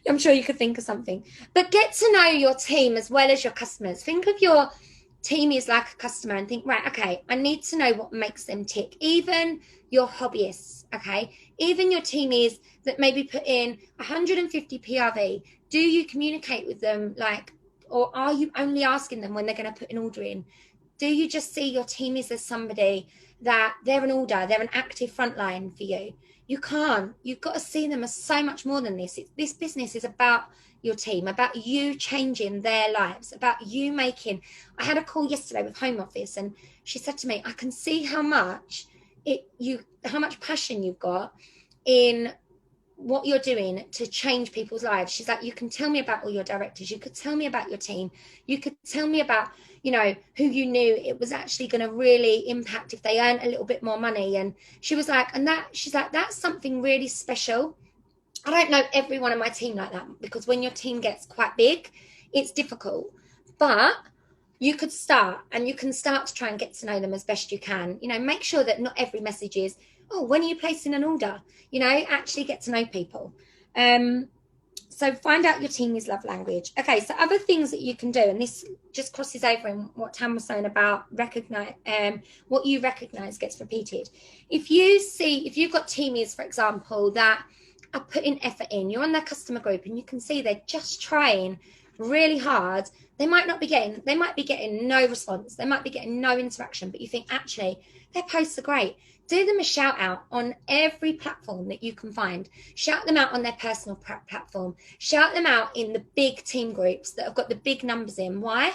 I'm sure you could think of something. But get to know your team as well as your customers. Think of your team is like a customer and think, right, okay, I need to know what makes them tick. Even your hobbyists, okay, even your teamies that maybe put in 150 PRV, do you communicate with them, like, or are you only asking them when they're going to put an order in? Do you just see your team as somebody that they're an order, they're an active frontline for you? You can't. You've got to see them as so much more than this. This business is about your team, about you changing their lives, about you making. I had a call yesterday with Home Office, and she said to me, I can see how much how much passion you've got in what you're doing to change people's lives. She's like, you can tell me about all your directors, you could tell me about your team, you could tell me about, you know, who you knew it was actually going to really impact if they earn a little bit more money. And she was like, she's like, that's something really special. I don't know everyone on my team like that, because when your team gets quite big, it's difficult. But you could start, and you can start to try and get to know them as best you can. You know, make sure that not every message is, oh, when are you placing an order? You know, actually get to know people. So find out your team's love language. Okay, so other things that you can do, and this just crosses over in what Tam was saying about recognize, what you recognize gets repeated. If you've got teamies, for example, that are putting effort in, you're on their customer group and you can see they're just trying really hard, they might be getting no response, they might be getting no interaction, but you think actually their posts are great. Do them a shout out on every platform that you can find. Shout them out on their personal platform. Shout them out in the big team groups that have got the big numbers in. Why?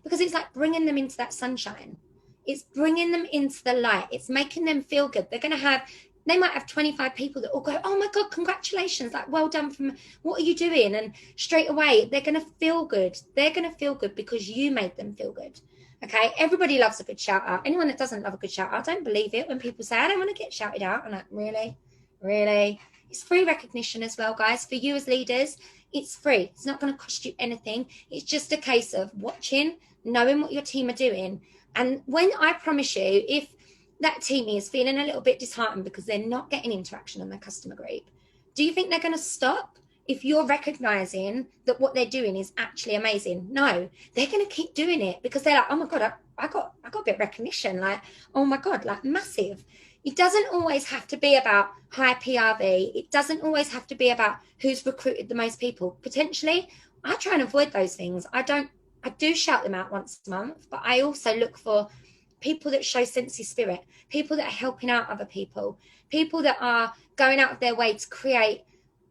Because it's like bringing them into that sunshine. It's bringing them into the light. It's making them feel good. They might have 25 people that all go, oh my God, congratulations, like, well done from, what are you doing? And straight away, they're going to feel good. They're going to feel good because you made them feel good. Okay, everybody loves a good shout out. Anyone that doesn't love a good shout out, I don't believe it when people say, I don't want to get shouted out. I'm like, really? Really? It's free recognition as well, guys. For you as leaders, it's free. It's not going to cost you anything. It's just a case of watching, knowing what your team are doing. And when I promise you, if that team is feeling a little bit disheartened because they're not getting interaction on their customer group, do you think they're going to stop if you're recognizing that what they're doing is actually amazing? No, they're going to keep doing it because they're like, oh my God, I got a bit of recognition. Like, oh my God, like massive. It doesn't always have to be about high PRV. It doesn't always have to be about who's recruited the most people. Potentially, I try and avoid those things. I do shout them out once a month, but I also look for people that show sense of spirit, people that are helping out other people that are going out of their way to create,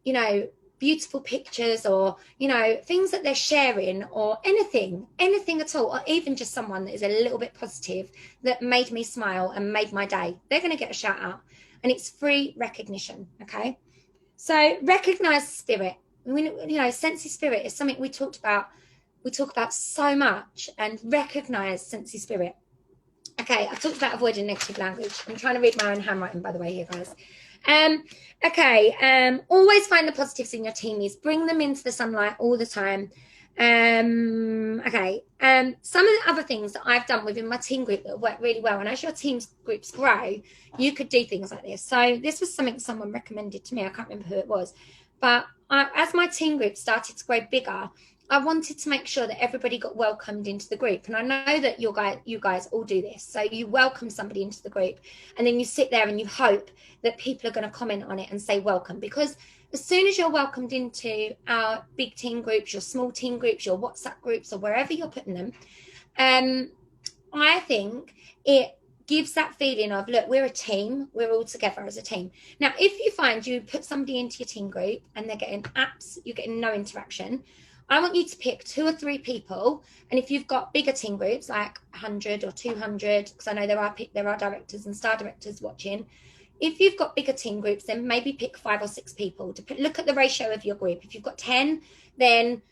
you know, beautiful pictures, or, you know, things that they're sharing, or anything at all, or even just someone that is a little bit positive that made me smile and made my day. They're going to get a shout out, and it's free recognition. Okay, so recognize spirit. You know, sense of spirit is something we talk about so much, and recognize sense of spirit. Okay, I've talked about avoiding negative language. I'm trying to read my own handwriting, by the way, here, guys. Always find the positives in your teamies. Bring them into the sunlight all the time. Some of the other things that I've done within my team group that work really well, and as your team groups grow, you could do things like this. So this was something someone recommended to me. I can't remember who it was. But as my team group started to grow bigger, I wanted to make sure that everybody got welcomed into the group. And I know that you guys all do this. So you welcome somebody into the group, and then you sit there and you hope that people are going to comment on it and say welcome. Because as soon as you're welcomed into our big team groups, your small team groups, your WhatsApp groups, or wherever you're putting them, I think it gives that feeling of, look, we're a team, we're all together as a team. Now, if you find you put somebody into your team group and you're getting no interaction, I want you to pick 2 or 3 people, and if you've got bigger team groups like 100 or 200, because I know there are directors and star directors watching. If you've got bigger team groups, then maybe pick 5 or 6 people. Look at the ratio of your group. If you've got 10, then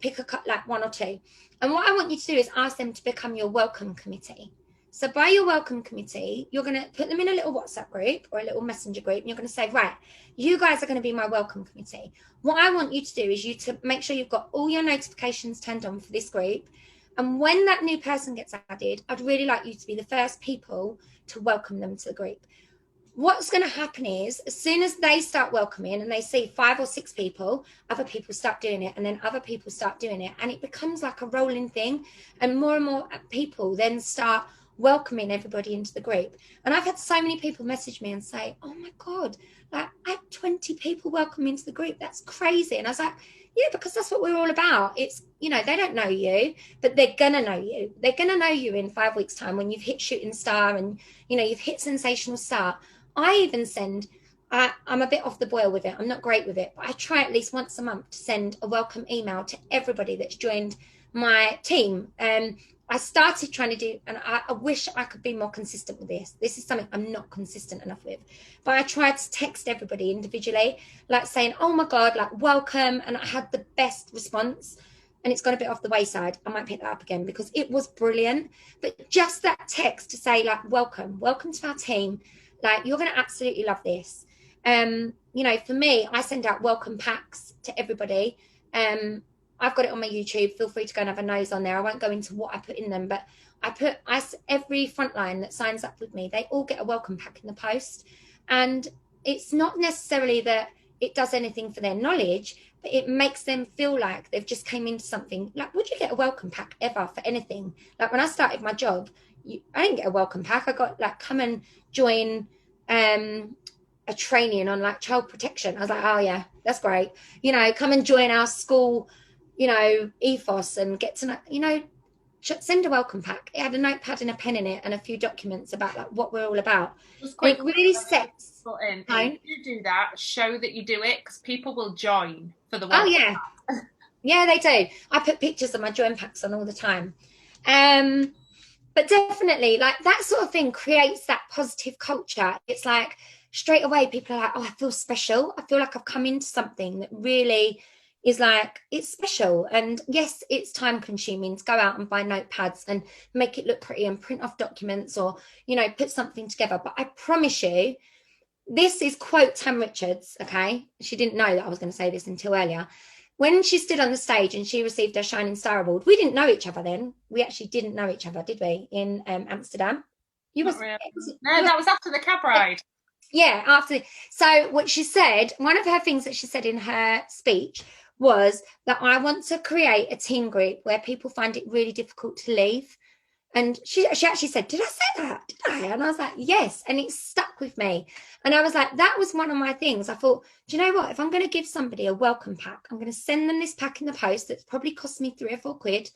pick like 1 or 2. And what I want you to do is ask them to become your welcome committee. So by your welcome committee, you're going to put them in a little WhatsApp group or a little messenger group, and you're going to say, right, you guys are going to be my welcome committee. What I want you to do is to make sure you've got all your notifications turned on for this group. And when that new person gets added, I'd really like you to be the first people to welcome them to the group. What's going to happen is, as soon as they start welcoming and they see 5 or 6 people, other people start doing it, and then other people start doing it. And it becomes like a rolling thing. And more people then start welcoming everybody into the group. And I've had so many people message me and say, oh my God, like I had 20 people welcome me into the group. That's crazy. And I was like, Yeah, because that's what we're all about. It's, you know, they don't know you, but they're going to know you. They're going to know you in 5 weeks' time when you've hit shooting star and, you know, you've hit sensational star. I even send, I'm a bit off the boil with it. I'm not great with it, but I try at least once a month to send a welcome email to everybody that's joined my team. I started trying to do, and I wish I could be more consistent with this. This is something I'm not consistent enough with. But I tried to text everybody individually, like saying, oh my God, like welcome. And I had the best response. And it's gone a bit off the wayside. I might pick that up again because it was brilliant. But just that text to say, like, welcome to our team. Like, you're going to absolutely love this. You know, for me, I send out welcome packs to everybody. I've got it on my YouTube. Feel free to go and have a nose on there. I won't go into what I put in them, but every frontline that signs up with me, they all get a welcome pack in the post. And it's not necessarily that it does anything for their knowledge, but it makes them feel like they've just came into something. Like, would you get a welcome pack ever for anything? Like when I started my job, I didn't get a welcome pack. I got like, come and join a training on like child protection. I was like, oh yeah, that's great. You know, come and join our school, you know, ethos and get to know, you know, send a welcome pack. It had a notepad and a pen in it and a few documents about like what we're all about. Just And quick, it really sets if you do that, show that you do it because people will join for the Oh welcome. yeah, yeah, they do. I put pictures of my join packs on all the time. Um, but definitely, like that sort of thing creates that positive culture. It's like straight away people are like, oh, I feel special. I feel like I've come into something that really is like it's special. And yes, it's time consuming to go out and buy notepads and make it look pretty and print off documents or, you know, put something together. But I promise you, this is quote Tam Richards, okay? She didn't know that I was going to say this until earlier. When she stood on the stage and she received her Shining Star Award, we didn't know each other then. We actually didn't know each other, did we? In Amsterdam. You Not was, really. you No, was that was after the cab ride. yeah, after. So what she said, one of her things that she said in her speech was that I want to create a team group where people find it really difficult to leave. And she actually said, did I say that? Did I? And I was like, yes. And it stuck with me. And I was like, that was one of my things. I thought, do you know what? If I'm going to give somebody a welcome pack, I'm going to send them this pack in the post that's probably cost me £3 or £4.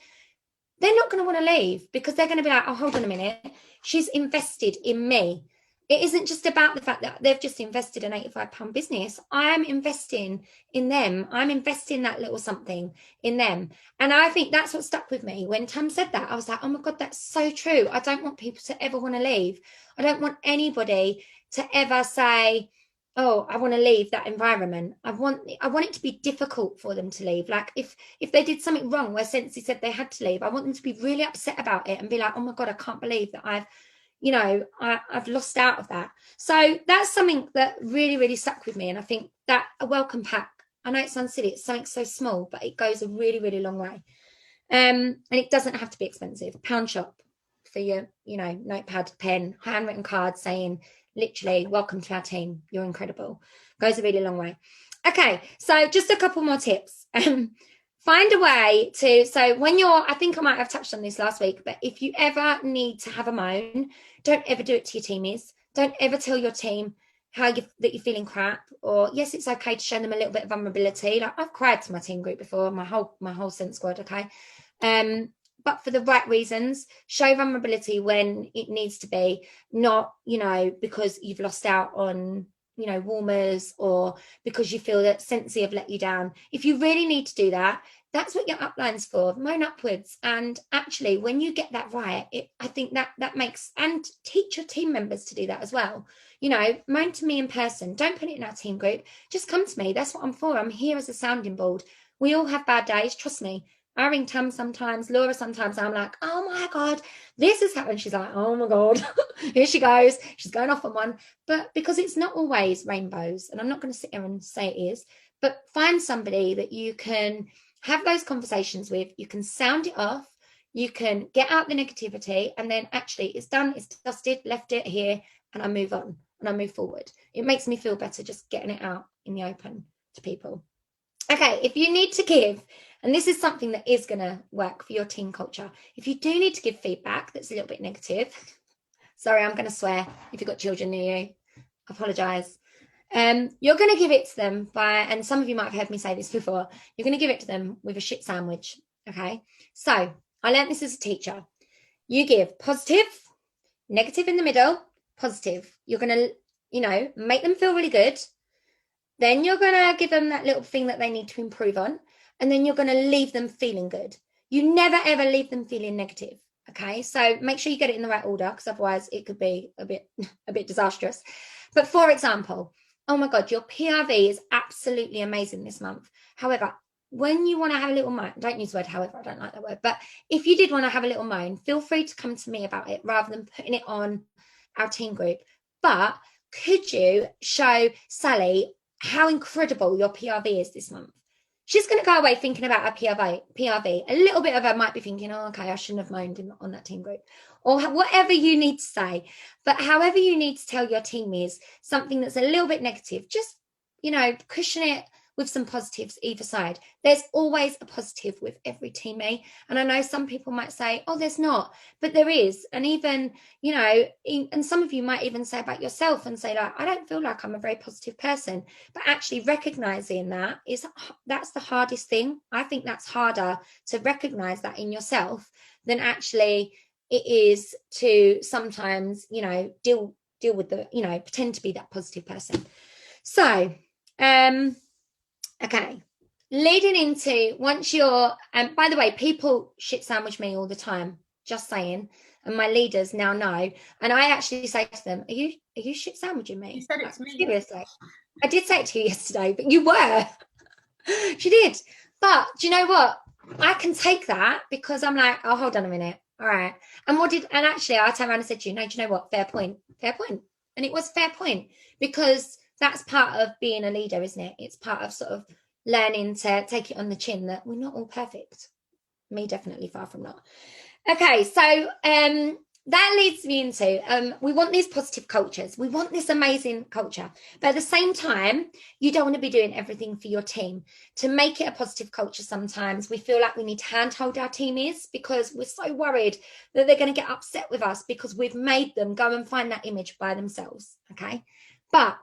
They're not going to want to leave because they're going to be like, oh, hold on a minute. She's invested in me. It isn't just about the fact that they've just invested an £85 business. I'm investing in them. I'm investing that little something in them. And I think that's what stuck with me. When Tam said that, I was like, oh my God, that's so true. I don't want people to ever want to leave. I don't want anybody to ever say, oh, I want to leave that environment. I want it to be difficult for them to leave. Like if they did something wrong where Sensi said they had to leave, I want them to be really upset about it and be like, oh my God, I can't believe that I've lost out of that. So that's something that really, really stuck with me. And I think that a welcome pack, I know it sounds silly, it's something so small, but it goes a really, really long way. And it doesn't have to be expensive. A pound shop for your, you know, notepad, pen, handwritten card saying literally, welcome to our team. You're incredible. Goes a really long way. Okay, so just a couple more tips. Find a way to, so when you're, I think I might have touched on this last week, but if you ever need to have a moan, don't ever do it to your teamies. Don't ever tell your team that you're feeling crap, or yes, it's okay to show them a little bit of vulnerability. Like I've cried to my team group before, my whole Sense squad, okay. But for the right reasons, show vulnerability when it needs to be, not, you know, because you've lost out on, you know, warmers or because you feel that Sensi have let you down. If you really need to do that, that's what your upline's for. Moan upwards. And actually, when you get that right, I think that makes, and teach your team members to do that as well. You know, moan to me in person. Don't put it in our team group. Just come to me. That's what I'm for. I'm here as a sounding board. We all have bad days. Trust me. I ring Tam sometimes, Laura sometimes. I'm like, oh my God, this has happened. She's like, oh my God, here she goes. She's going off on one. But because it's not always rainbows, and I'm not going to sit here and say it is, but find somebody that you can have those conversations with. You can sound it off. You can get out the negativity, and then actually it's done, it's dusted, left it here, and I move on and I move forward. It makes me feel better just getting it out in the open to people. Okay, if you need to give, and this is something that is going to work for your team culture, if you do need to give feedback that's a little bit negative, sorry, I'm going to swear if you've got children near you, I apologise. You're going to give it to them and some of you might have heard me say this before, you're going to give it to them with a shit sandwich. Okay. So I learned this as a teacher. You give positive, negative in the middle, positive. You're going to, make them feel really good. Then you're going to give them that little thing that they need to improve on. And then you're going to leave them feeling good. You never, ever leave them feeling negative. Okay. So make sure you get it in the right order, because otherwise it could be a bit disastrous. But for example, oh my God, your PRV is absolutely amazing this month. However, when you want to have a little moan, don't use the word however, I don't like that word, but if you did want to have a little moan, feel free to come to me about it rather than putting it on our team group. But could you show Sally how incredible your PRV is this month? She's going to go away thinking about her PRV. A little bit of her might be thinking, oh, okay, I shouldn't have moaned on that team group, or whatever you need to say. But however you need to tell your team is something that's a little bit negative, just, cushion it with some positives either side. There's always a positive with every teammate. And I know some people might say, oh, there's not, but there is. And even, and some of you might even say about yourself and say, like, I don't feel like I'm a very positive person. But actually recognizing that's the hardest thing. I think that's harder to recognize that in yourself than actually it is to sometimes, deal with the, pretend to be that positive person. So, okay, leading into once you're, by the way, people shit sandwich me all the time, just saying, and my leaders now know, and I actually say to them, are you shit sandwiching me? You said it to me. Seriously. I did say it to you yesterday, but you were. She did. But do you know what? I can take that because I'm like, oh, hold on a minute. All right. And actually I turned around and said to you, no, do you know what? Fair point. And it was fair point, because that's part of being a leader, isn't it? It's part of sort of learning to take it on the chin that we're not all perfect. Me, definitely far from not. Okay, so that leads me into we want these positive cultures. We want this amazing culture. But at the same time, you don't want to be doing everything for your team. To make it a positive culture, sometimes we feel like we need to handhold our teammates because we're so worried that they're going to get upset with us because we've made them go and find that image by themselves. Okay, but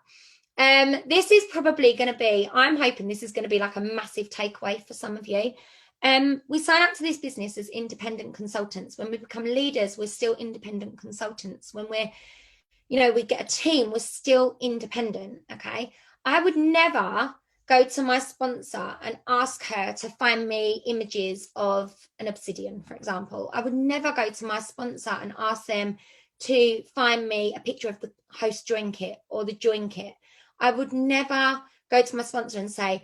this is probably going to be, I'm hoping this is going to be like a massive takeaway for some of you. We sign up to this business as independent consultants. When we become leaders, we're still independent consultants. When we get a team, we're still independent. Okay. I would never go to my sponsor and ask her to find me images of an obsidian, for example. I would never go to my sponsor and ask them to find me a picture of the host join kit or the join kit. I would never go to my sponsor and say,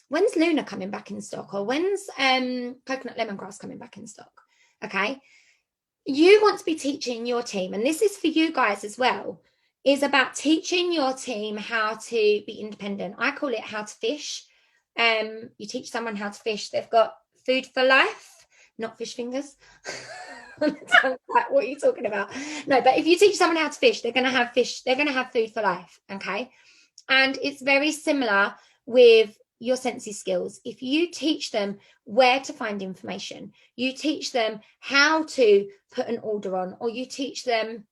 when's Luna coming back in stock, or when's coconut lemongrass coming back in stock? Okay. You want to be teaching your team, and this is for you guys as well, is about teaching your team how to be independent. I call it how to fish. You teach someone how to fish. They've got food for life, not fish fingers. What are you talking about? No, but if you teach someone how to fish, they're going to have fish. They're going to have food for life. Okay. And it's very similar with your sensory skills. If you teach them where to find information, you teach them how to put an order on, or you teach them,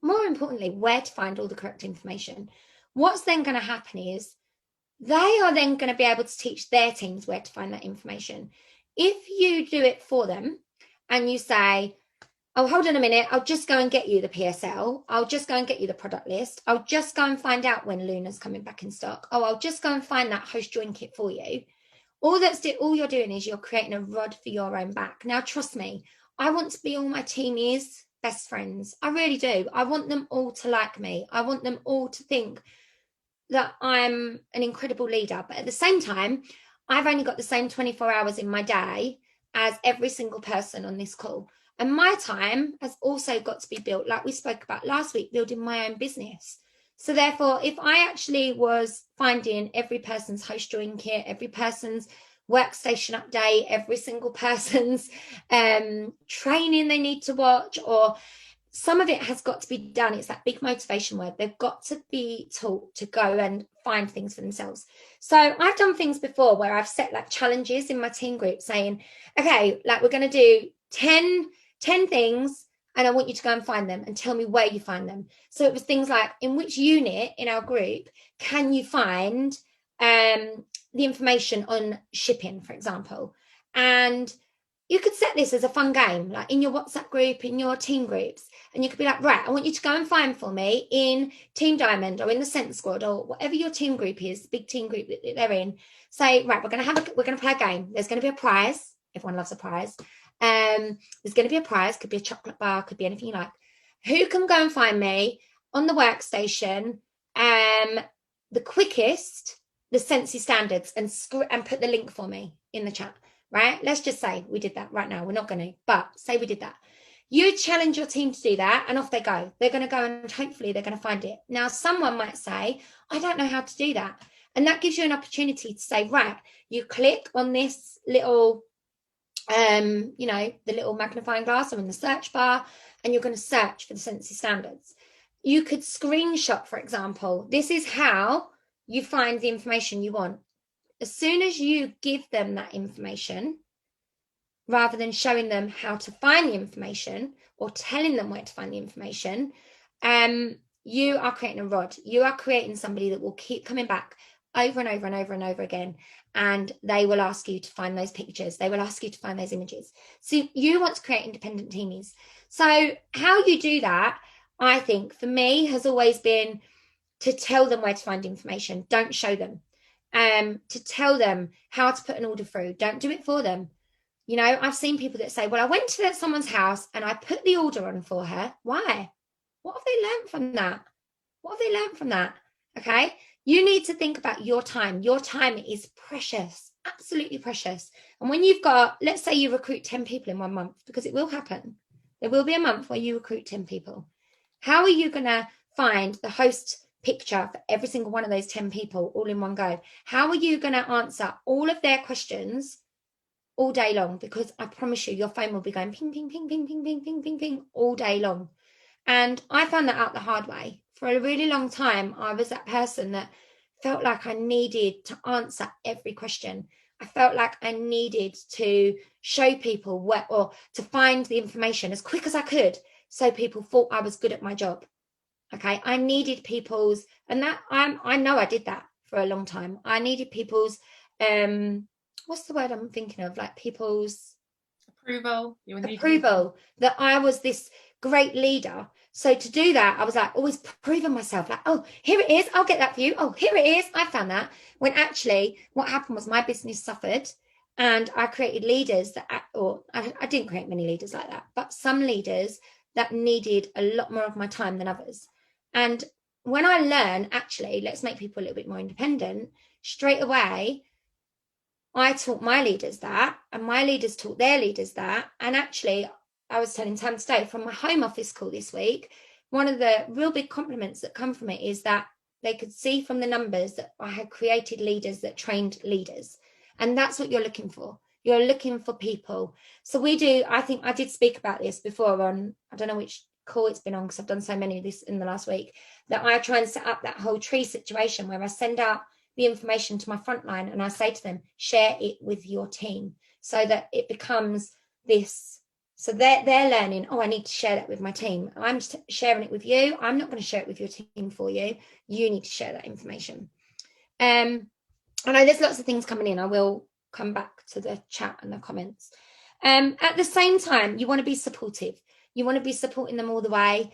more importantly, where to find all the correct information, what's then going to happen is they are then going to be able to teach their teams where to find that information. If you do it for them and you say, oh, hold on a minute, I'll just go and get you the PSL. I'll just go and get you the product list. I'll just go and find out when Luna's coming back in stock. Oh, I'll just go and find that host join kit for you. All you're doing is you're creating a rod for your own back. Now, trust me, I want to be all my teamies' best friends. I really do. I want them all to like me. I want them all to think that I'm an incredible leader. But at the same time, I've only got the same 24 hours in my day as every single person on this call. And my time has also got to be built, like we spoke about last week, building my own business. So therefore, if I actually was finding every person's host join kit, every person's workstation update, every single person's training they need to watch, or some of it has got to be done. It's that big motivation word. They've got to be taught to go and find things for themselves. So I've done things before where I've set like challenges in my team group saying, okay, like we're going to do 10 things and I want you to go and find them and tell me where you find them. So it was things like, in which unit in our group can you find the information on shipping, for example? And you could set this as a fun game, like in your WhatsApp group, in your team groups, and you could be like, right, I want you to go and find for me in Team Diamond or in the Scent Squad or whatever your team group is, big team group that they're in. Say, right, we're gonna play a game. There's gonna be a prize. Everyone loves a prize. There's gonna be a prize. Could be a chocolate bar. Could be anything you like. Who can go and find me on the workstation? The quickest, the Sensi standards, and put the link for me in the chat. Right? Let's just say we did that right now. We're not going to, but say we did that. You challenge your team to do that, and off they go. They're going to go, and hopefully they're going to find it. Now, someone might say, I don't know how to do that. And that gives you an opportunity to say, right, you click on this little, the little magnifying glass or in the search bar, and you're going to search for the Sensi standards. You could screenshot, for example. This is how you find the information you want. As soon as you give them that information, rather than showing them how to find the information or telling them where to find the information, you are creating a rod. You are creating somebody that will keep coming back over and over and over and over again, and they will ask you to find those pictures. They will ask you to find those images. So you want to create independent teamies. So how you do that, I think, for me, has always been to tell them where to find information. Don't show them. To tell them how to put an order through. Don't do it for them. You know, I've seen people that say, well, I went to someone's house and I put the order on for her. Why? What have they learned from that? What have they learned from that? Okay. You need to think about your time. Your time is precious, absolutely precious. And when you've got, let's say you recruit 10 people in 1 month, because it will happen. There will be a month where you recruit 10 people. How are you going to find the host picture for every single one of those 10 people all in one go? How are you going to answer all of their questions all day long? Because I promise you, your phone will be going ping, ping, ping, ping, ping, ping, ping, ping, ping all day long. And I found that out the hard way. For a really long time, I was that person that felt like I needed to answer every question. I felt like I needed to show people what, or to find the information as quick as I could, so people thought I was good at my job. Okay, I needed people's, and that I know I did that for a long time. I needed people's, what's the word I'm thinking of? Like people's approval. That I was this great leader. So to do that, I was like always proving myself, like, oh, here it is, I'll get that for you. Oh, here it is, I found that. When actually what happened was my business suffered, and I created leaders that, or I didn't create many leaders like that, but some leaders that needed a lot more of my time than others. And when I learn, actually, let's make people a little bit more independent, straight away, I taught my leaders that, and my leaders taught their leaders that. And actually, I was telling Tam today from my home office call this week, one of the real big compliments that come from it is that they could see from the numbers that I had created leaders that trained leaders. And that's what you're looking for. You're looking for people. So we do, I think I did speak about this before on, I don't know which call it's been on, because I've done so many of this in the last week, that I try and set up that whole tree situation where I send out the information to my frontline and I say to them, share it with your team, so that it becomes this. So they're learning, oh, I need to share that with my team. I'm sharing it with you. I'm not going to share it with your team for you. You need to share that information. I know there's lots of things coming in. I will come back to the chat and the comments. At the same time, you want to be supportive. You want to be supporting them all the way.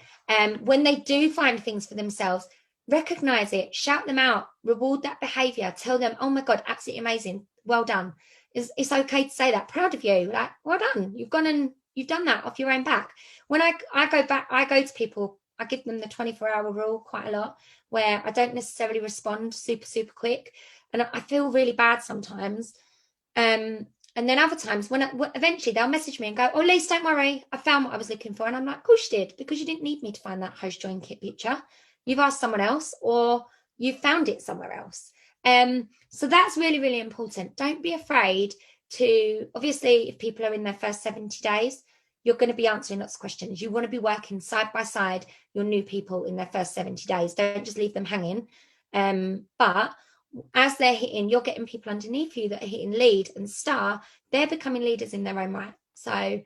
When they do find things for themselves, recognize it, shout them out, reward that behavior, tell them, oh my God, absolutely amazing, well done. It's okay to say that, proud of you, like, well done, you've gone and you've done that off your own back. When I go back, I go to people, I give them the 24-hour rule quite a lot, where I don't necessarily respond super quick, and I feel really bad sometimes. And then other times when eventually they'll message me and go, oh, Lise, don't worry, I found what I was looking for. And I'm like, of course you did, because you didn't need me to find that host join kit picture. You've asked someone else, or you found it somewhere else. So that's really, really important. Don't be afraid to, obviously, if people are in their first 70 days, you're going to be answering lots of questions. You want to be working side by side your new people in their first 70 days. Don't just leave them hanging. But as they're hitting, you're getting people underneath you that are hitting lead and star. They're becoming leaders in their own right. So,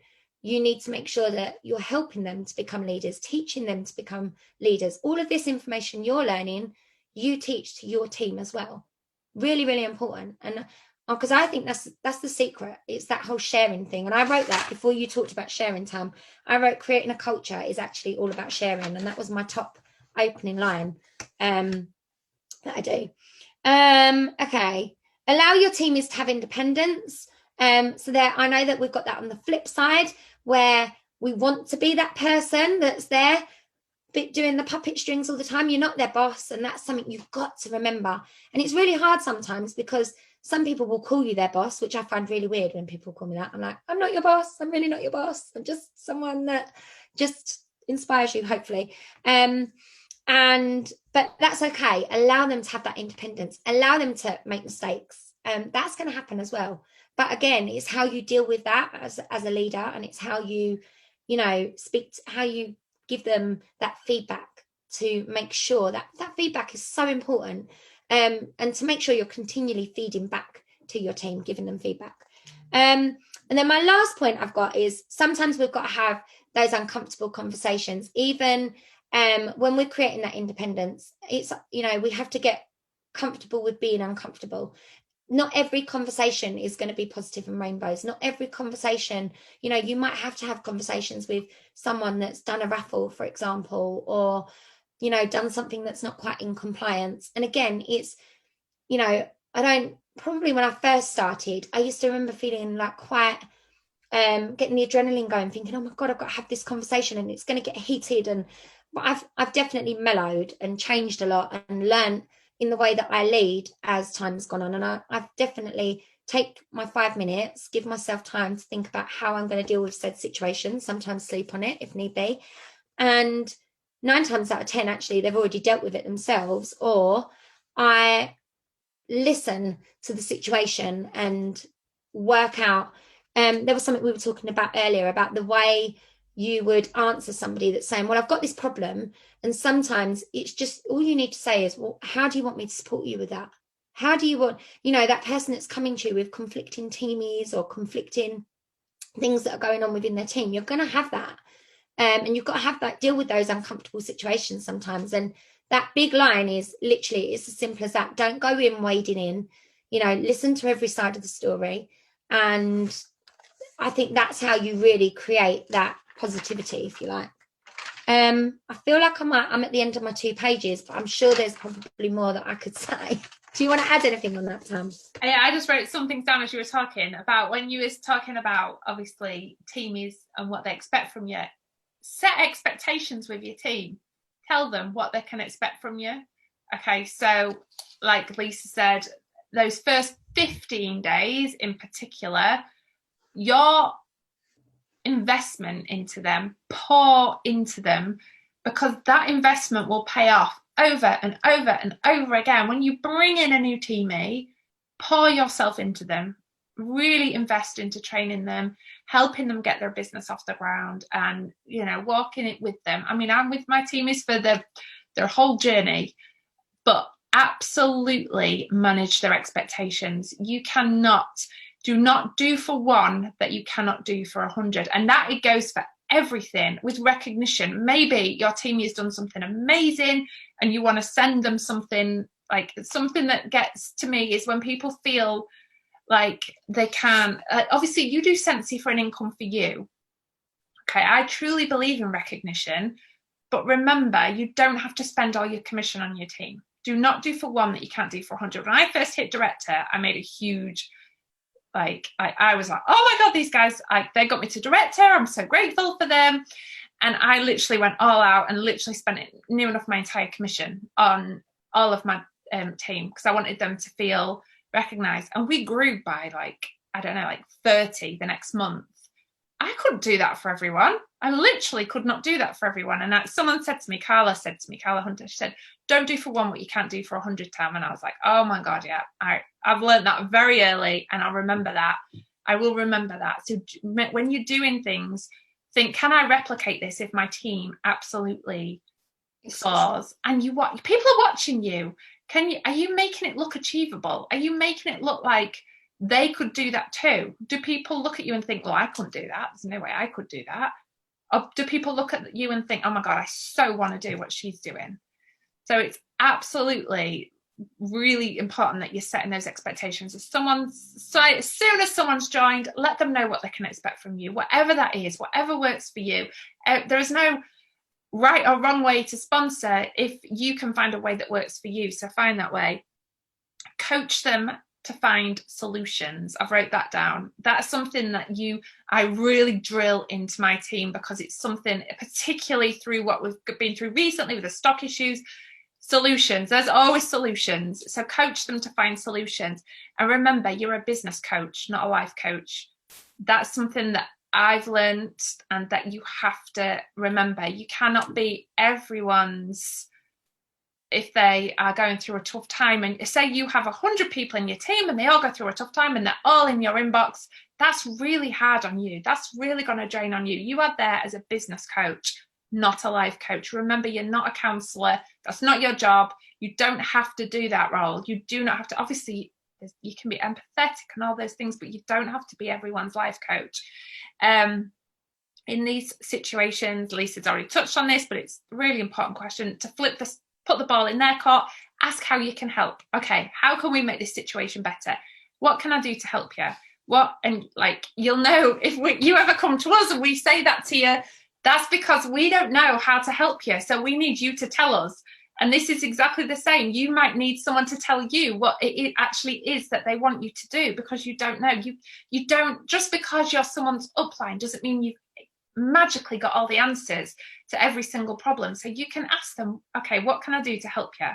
you need to make sure that you're helping them to become leaders, teaching them to become leaders. All of this information you're learning, you teach to your team as well. Really, really important. And because I think that's the secret. It's that whole sharing thing. And I wrote that before you talked about sharing, Tam. I wrote creating a culture is actually all about sharing. And that was my top opening line that I do. Okay. Allow your teammates to have independence. So there, I know that we've got that on the flip side where we want to be that person that's there doing the puppet strings all the time. You're not their boss, and that's something you've got to remember. And it's really hard sometimes because some people will call you their boss, which I find really weird when people call me that. I'm like, I'm not your boss. I'm really not your boss. I'm just someone that just inspires you, hopefully. But that's okay. Allow them to have that independence. Allow them to make mistakes. That's going to happen as well. But again, it's how you deal with that as a leader, and it's how you speak, how you give them that feedback to make sure that feedback is so important, and to make sure you're continually feeding back to your team, giving them feedback. And then my last point I've got is sometimes we've got to have those uncomfortable conversations, even when we're creating that independence. It's, we have to get comfortable with being uncomfortable. Not every conversation is going to be positive and rainbows. Not every conversation, you might have to have conversations with someone that's done a raffle, for example, or, done something that's not quite in compliance. And again, it's, probably when I first started, I used to remember feeling like quite, getting the adrenaline going, thinking, oh my God, I've got to have this conversation and it's going to get heated. But I've definitely mellowed and changed a lot and learned in the way that I lead as time's gone on. And I've definitely take my 5 minutes, give myself time to think about how I'm going to deal with said situation, sometimes sleep on it if need be. And 9 times out of 10, actually, they've already dealt with it themselves, or I listen to the situation and work out. There was something we were talking about earlier about the way you would answer somebody that's saying, well, I've got this problem. And sometimes it's just all you need to say is, well, how do you want me to support you with that? How do you want, that person that's coming to you with conflicting teamies or conflicting things that are going on within their team? You're going to have that. And you've got to have that, deal with those uncomfortable situations sometimes. And that big line is literally, it's as simple as that. Don't go in wading in, listen to every side of the story. And I think that's how you really create that positivity, if you like. I feel like I'm at the end of my 2 pages, but I'm sure there's probably more that I could say. Do you want to add anything on that, Tam? Yeah, I just wrote some things down as you were talking about, when you was talking about obviously teamies and what they expect from you. Set expectations with your team. Tell them what they can expect from you. Okay, so like Lisa said, those first 15 days in particular, your investment into them, pour into them, because that investment will pay off over and over and over again. When you bring in a new teammate, pour yourself into them, really invest into training them, helping them get their business off the ground, and walking it with them. I mean, I'm with my teamies for their whole journey, but absolutely manage their expectations. You do not do for one that you cannot do for 100. And that it goes for everything with recognition. Maybe your team has done something amazing and you want to send them something. Like, something that gets to me is when people feel like they can, obviously you do Sensi for an income for you. Okay, I truly believe in recognition, but remember, you don't have to spend all your commission on your team. Do not do for one that you can't do for 100. When I first hit director, I made a huge, I was like, oh my God, these guys, they got me to director. I'm so grateful for them. And I literally went all out and literally spent near enough my entire commission on all of my team, because I wanted them to feel recognized. And we grew by 30 the next month. I couldn't do that for everyone. I literally could not do that for everyone. And someone said to me, Carla Hunter, she said, don't do for one what you can't do for 100, Tam. And I was like, oh my God, yeah, I've learned that very early, and I'll remember that. I will remember that. So when you're doing things, think, can I replicate this if my team absolutely soars? And people are watching you. Are you making it look achievable? Are you making it look like they could do that too. Do people look at you and think, well, I couldn't do that, there's no way I could do that? Or do people look at you and think, oh my God, I so want to do what she's doing? So it's absolutely really important that you're setting those expectations. As soon as someone's joined, let them know what they can expect from you, whatever that is, whatever works for you. There is no right or wrong way to sponsor if you can find a way that works for you. So find that way. Coach them to find solutions. I've wrote that down. That's something that I really drill into my team, because it's something, particularly through what we've been through recently with the stock issues. Solutions. There's always solutions. So coach them to find solutions. And remember, you're a business coach, not a life coach. That's something that I've learned, and that you have to remember. You cannot be everyone's, if they are going through a tough time, and say you have 100 people in your team and they all go through a tough time and they're all in your inbox, that's really hard on you. That's really going to drain on you. You are there as a business coach, not a life coach. Remember, you're not a counselor. That's not your job. You don't have to do that role. You do not have to. Obviously, you can be empathetic and all those things, but you don't have to be everyone's life coach. In these situations, Lisa's already touched on this, but it's a really important question to put the ball in their court. Ask how you can help. Okay, how can we make this situation better? What can I do to help you? You'll know if you ever come to us and we say that to you, that's because we don't know how to help you. So we need you to tell us. And this is exactly the same. You might need someone to tell you what it actually is that they want you to do, because you don't know. You don't, just because you're someone's upline doesn't mean you've magically got all the answers to every single problem. So you can ask them, okay, what can I do to help you?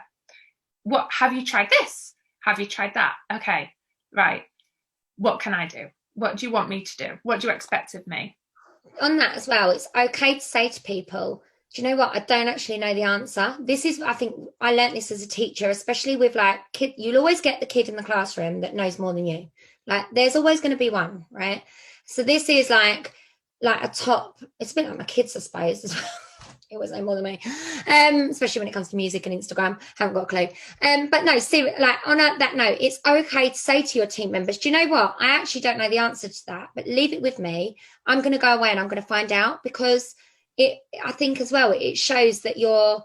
What have you tried this? Have you tried that? Okay, right. What can I do? What do you want me to do? What do you expect of me? On that as well, it's okay to say to people, do you know what, I don't actually know the answer. This is, I think I learned this as a teacher, especially with kid. You'll always get the kid in the classroom that knows more than you. There's always going to be one, right? So this is like a top. It's a bit like my kids, I suppose, as well. It was no more than me, especially when it comes to music and Instagram. Haven't got a clue. But no, seriously, on that note, it's okay to say to your team members, do you know what? I actually don't know the answer to that, but leave it with me. I'm going to go away and I'm going to find out, because I think as well, it shows that you're,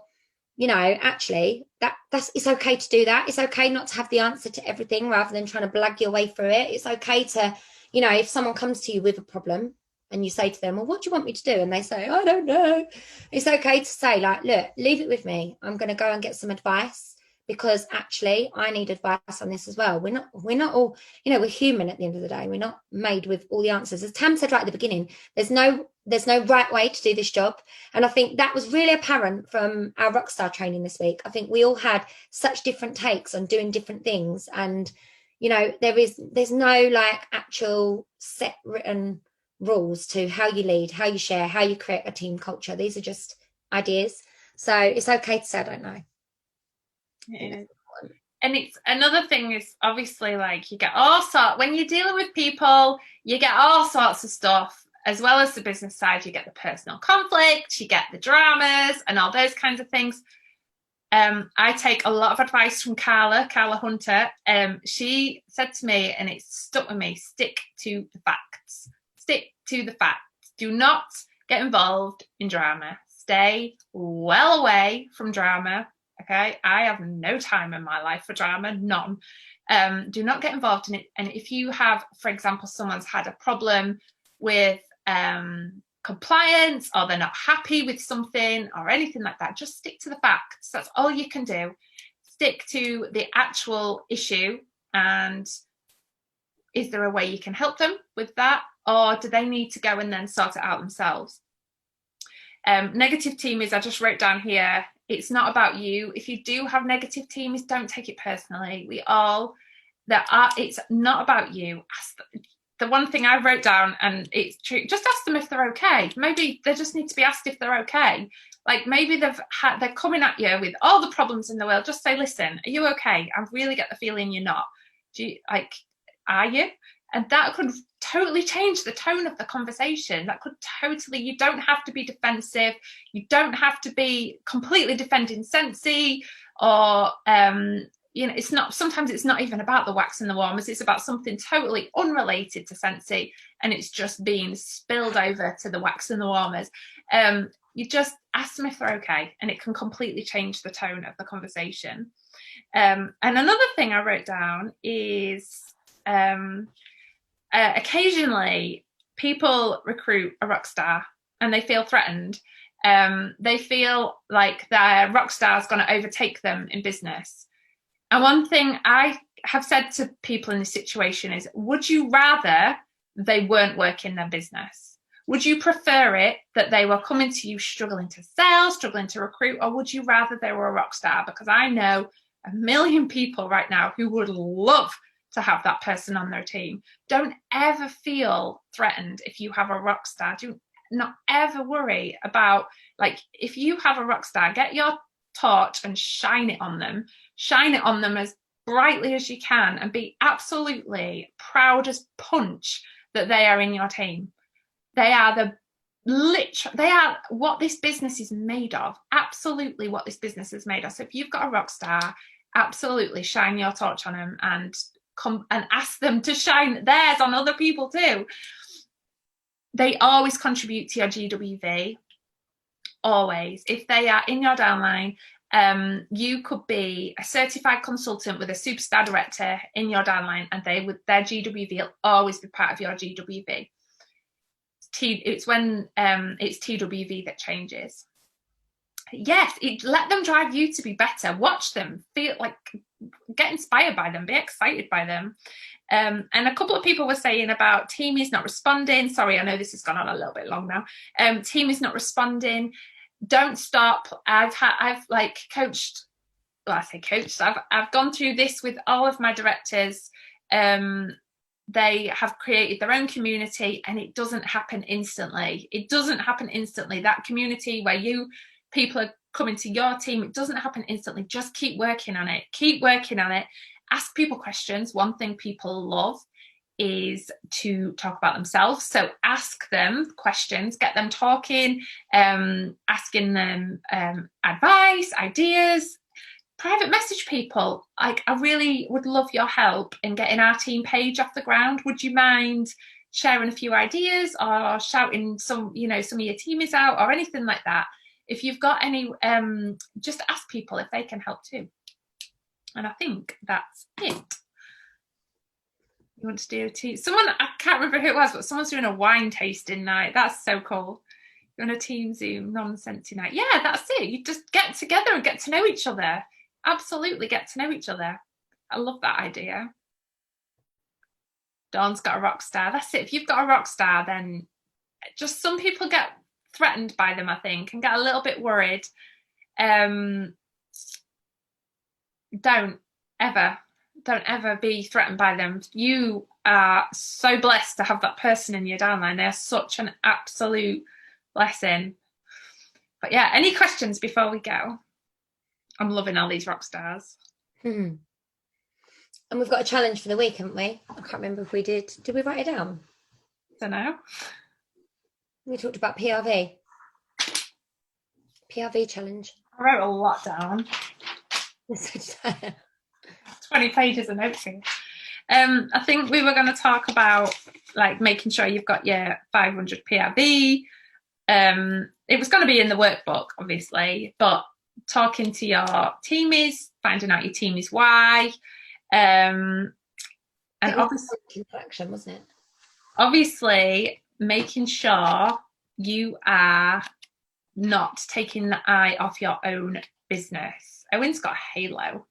actually it's okay to do that. It's okay not to have the answer to everything, rather than trying to blag your way through it. It's okay to, if someone comes to you with a problem, and you say to them, well, what do you want me to do? And they say, I don't know. It's okay to say, look, leave it with me. I'm going to go and get some advice, because actually I need advice on this as well. We're not all, we're human at the end of the day. We're not made with all the answers. As Tam said right at the beginning, there's no right way to do this job. And I think that was really apparent from our Rockstar training this week. I think we all had such different takes on doing different things. And, there's no actual set written rules to how you lead, how you share, how you create a team culture. These are just ideas. So it's okay to say I don't know. Yeah. And it's another thing is obviously you get all sorts, when you're dealing with people, you get all sorts of stuff, as well as the business side. You get the personal conflict, you get the dramas and all those kinds of things. I take a lot of advice from Carla Hunter. She said to me, and it stuck with me, stick to the facts. Stick to the facts. Do not get involved in drama. Stay well away from drama. Okay, I have no time in my life for drama, none. Do not get involved in it. And if you have, for example, someone's had a problem with compliance, or they're not happy with something or anything like that, just stick to the facts. That's all you can do. Stick to the actual issue, and is there a way you can help them with that, or do they need to go and then sort it out themselves? Negative teamers, I just wrote down here, it's not about you. If you do have negative teamers, don't take it personally. It's not about you. The one thing I wrote down, and it's true, just ask them if they're okay. Maybe they just need to be asked if they're okay. Maybe they're coming at you with all the problems in the world. Just say, listen, are you okay? I really get the feeling you're not. Are you? And that could totally change the tone of the conversation. You don't have to be defensive. You don't have to be completely defending Sensi, or sometimes it's not even about the wax and the warmers, it's about something totally unrelated to Scentsy, and it's just being spilled over to the wax and the warmers. You just ask them if they're okay, and it can completely change the tone of the conversation. And another thing I wrote down is occasionally people recruit a rock star and they feel threatened. They feel like their rock star is going to overtake them in business. And one thing I have said to people in this situation is, would you rather they weren't working their business? Would you prefer it that they were coming to you struggling to sell, struggling to recruit, or would you rather they were a rock star? Because I know a million people right now who would love to have that person on their team. Don't ever feel threatened if you have a rock star. Do not ever worry about, like, if you have a rock star, get your torch and shine it on them as brightly as you can, and be absolutely proud as punch that they are in your team. They are they are what this business is made of, absolutely what this business is made of. So if you've got a rock star, absolutely shine your torch on them and come and ask them to shine theirs on other people too. They always contribute to your GWV, always. If they are in your downline, you could be a certified consultant with a superstar director in your downline, and their GWV will always be part of your GWV. It's when it's TWV that changes. Yes, let them drive you to be better. Watch them, feel like, get inspired by them, be excited by them. And a couple of people were saying about team is not responding. Sorry, I know this has gone on a little bit long now. Team is not responding. Don't stop. I've coached. Well, I say coached. I've gone through this with all of my directors. They have created their own community, and it doesn't happen instantly. That community where people are coming to your team, it doesn't happen instantly. Just keep working on it. Ask people questions. One thing people love is to talk about themselves. So ask them questions, get them talking, asking them advice, ideas. Private message people. Like, I really would love your help in getting our team page off the ground. Would you mind sharing a few ideas, or shouting some of your teammates out, or anything like that? If you've got any, just ask people if they can help too. And I think that's it. You want to do a team? Someone, I can't remember who it was, but someone's doing a wine tasting night. That's so cool. You're on a team Zoom non-Scentsy night. Yeah, that's it. You just get together and get to know each other. Absolutely get to know each other. I love that idea. Dawn's got a rock star. That's it. If you've got a rock star, then just, some people get threatened by them, I think, and get a little bit worried. Don't ever be threatened by them. You are so blessed to have that person in your downline. They're such an absolute blessing. But yeah, any questions before we go? I'm loving all these rock stars. And we've got a challenge for the week, haven't we? I can't remember if we did. Did we write it down? Don't know. We talked about PRV challenge. I wrote a lot down. 20 pages of notes here. I think we were going to talk about, like, making sure you've got your 500 PRV. It was going to be in the workbook, obviously, but talking to your teamies, finding out your teamies why, and obviously, action, wasn't it? Obviously, making sure you are not taking the eye off your own business. Owen's got a halo.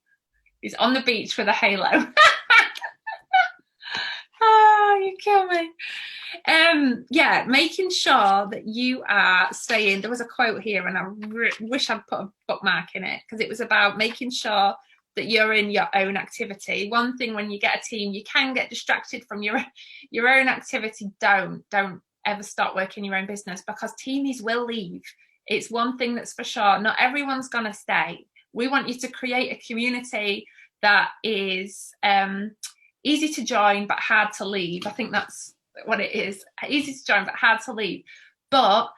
He's on the beach with a halo. Oh, you kill me. Yeah, making sure that you are staying. There was a quote here, and I wish I'd put a bookmark in it, because it was about making sure that you're in your own activity. One thing, when you get a team, you can get distracted from your own activity. Don't ever stop working your own business, because teamies will leave. It's one thing that's for sure. Not everyone's going to stay. We want you to create a community that is easy to join but hard to leave. I think that's what it is. Easy to join but hard to leave. But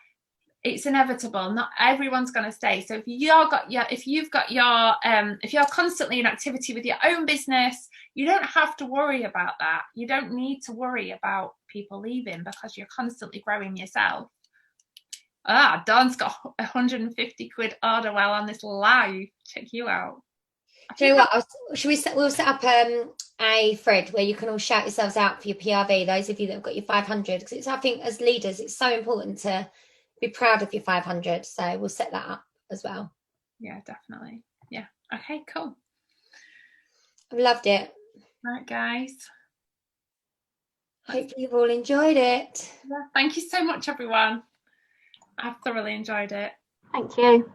it's inevitable. Not everyone's going to stay. So if you're constantly in activity with your own business, you don't have to worry about that. You don't need to worry about people leaving because you're constantly growing yourself. Dawn's got 150 quid order while on this live. Check you out. Do you know what? We'll set up a thread where you can all shout yourselves out for your PRV. Those of you that have got your 500, because I think as leaders, it's so important to be proud of your 500. So we'll set that up as well. Yeah, definitely. Yeah. Okay, cool. I've loved it. Right, guys. Hopefully you've all enjoyed it. Yeah, thank you so much, everyone. I've thoroughly enjoyed it. Thank you.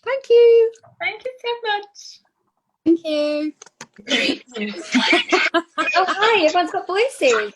Thank you. Thank you so much. Thank you. Oh, hi. Everyone's got voices.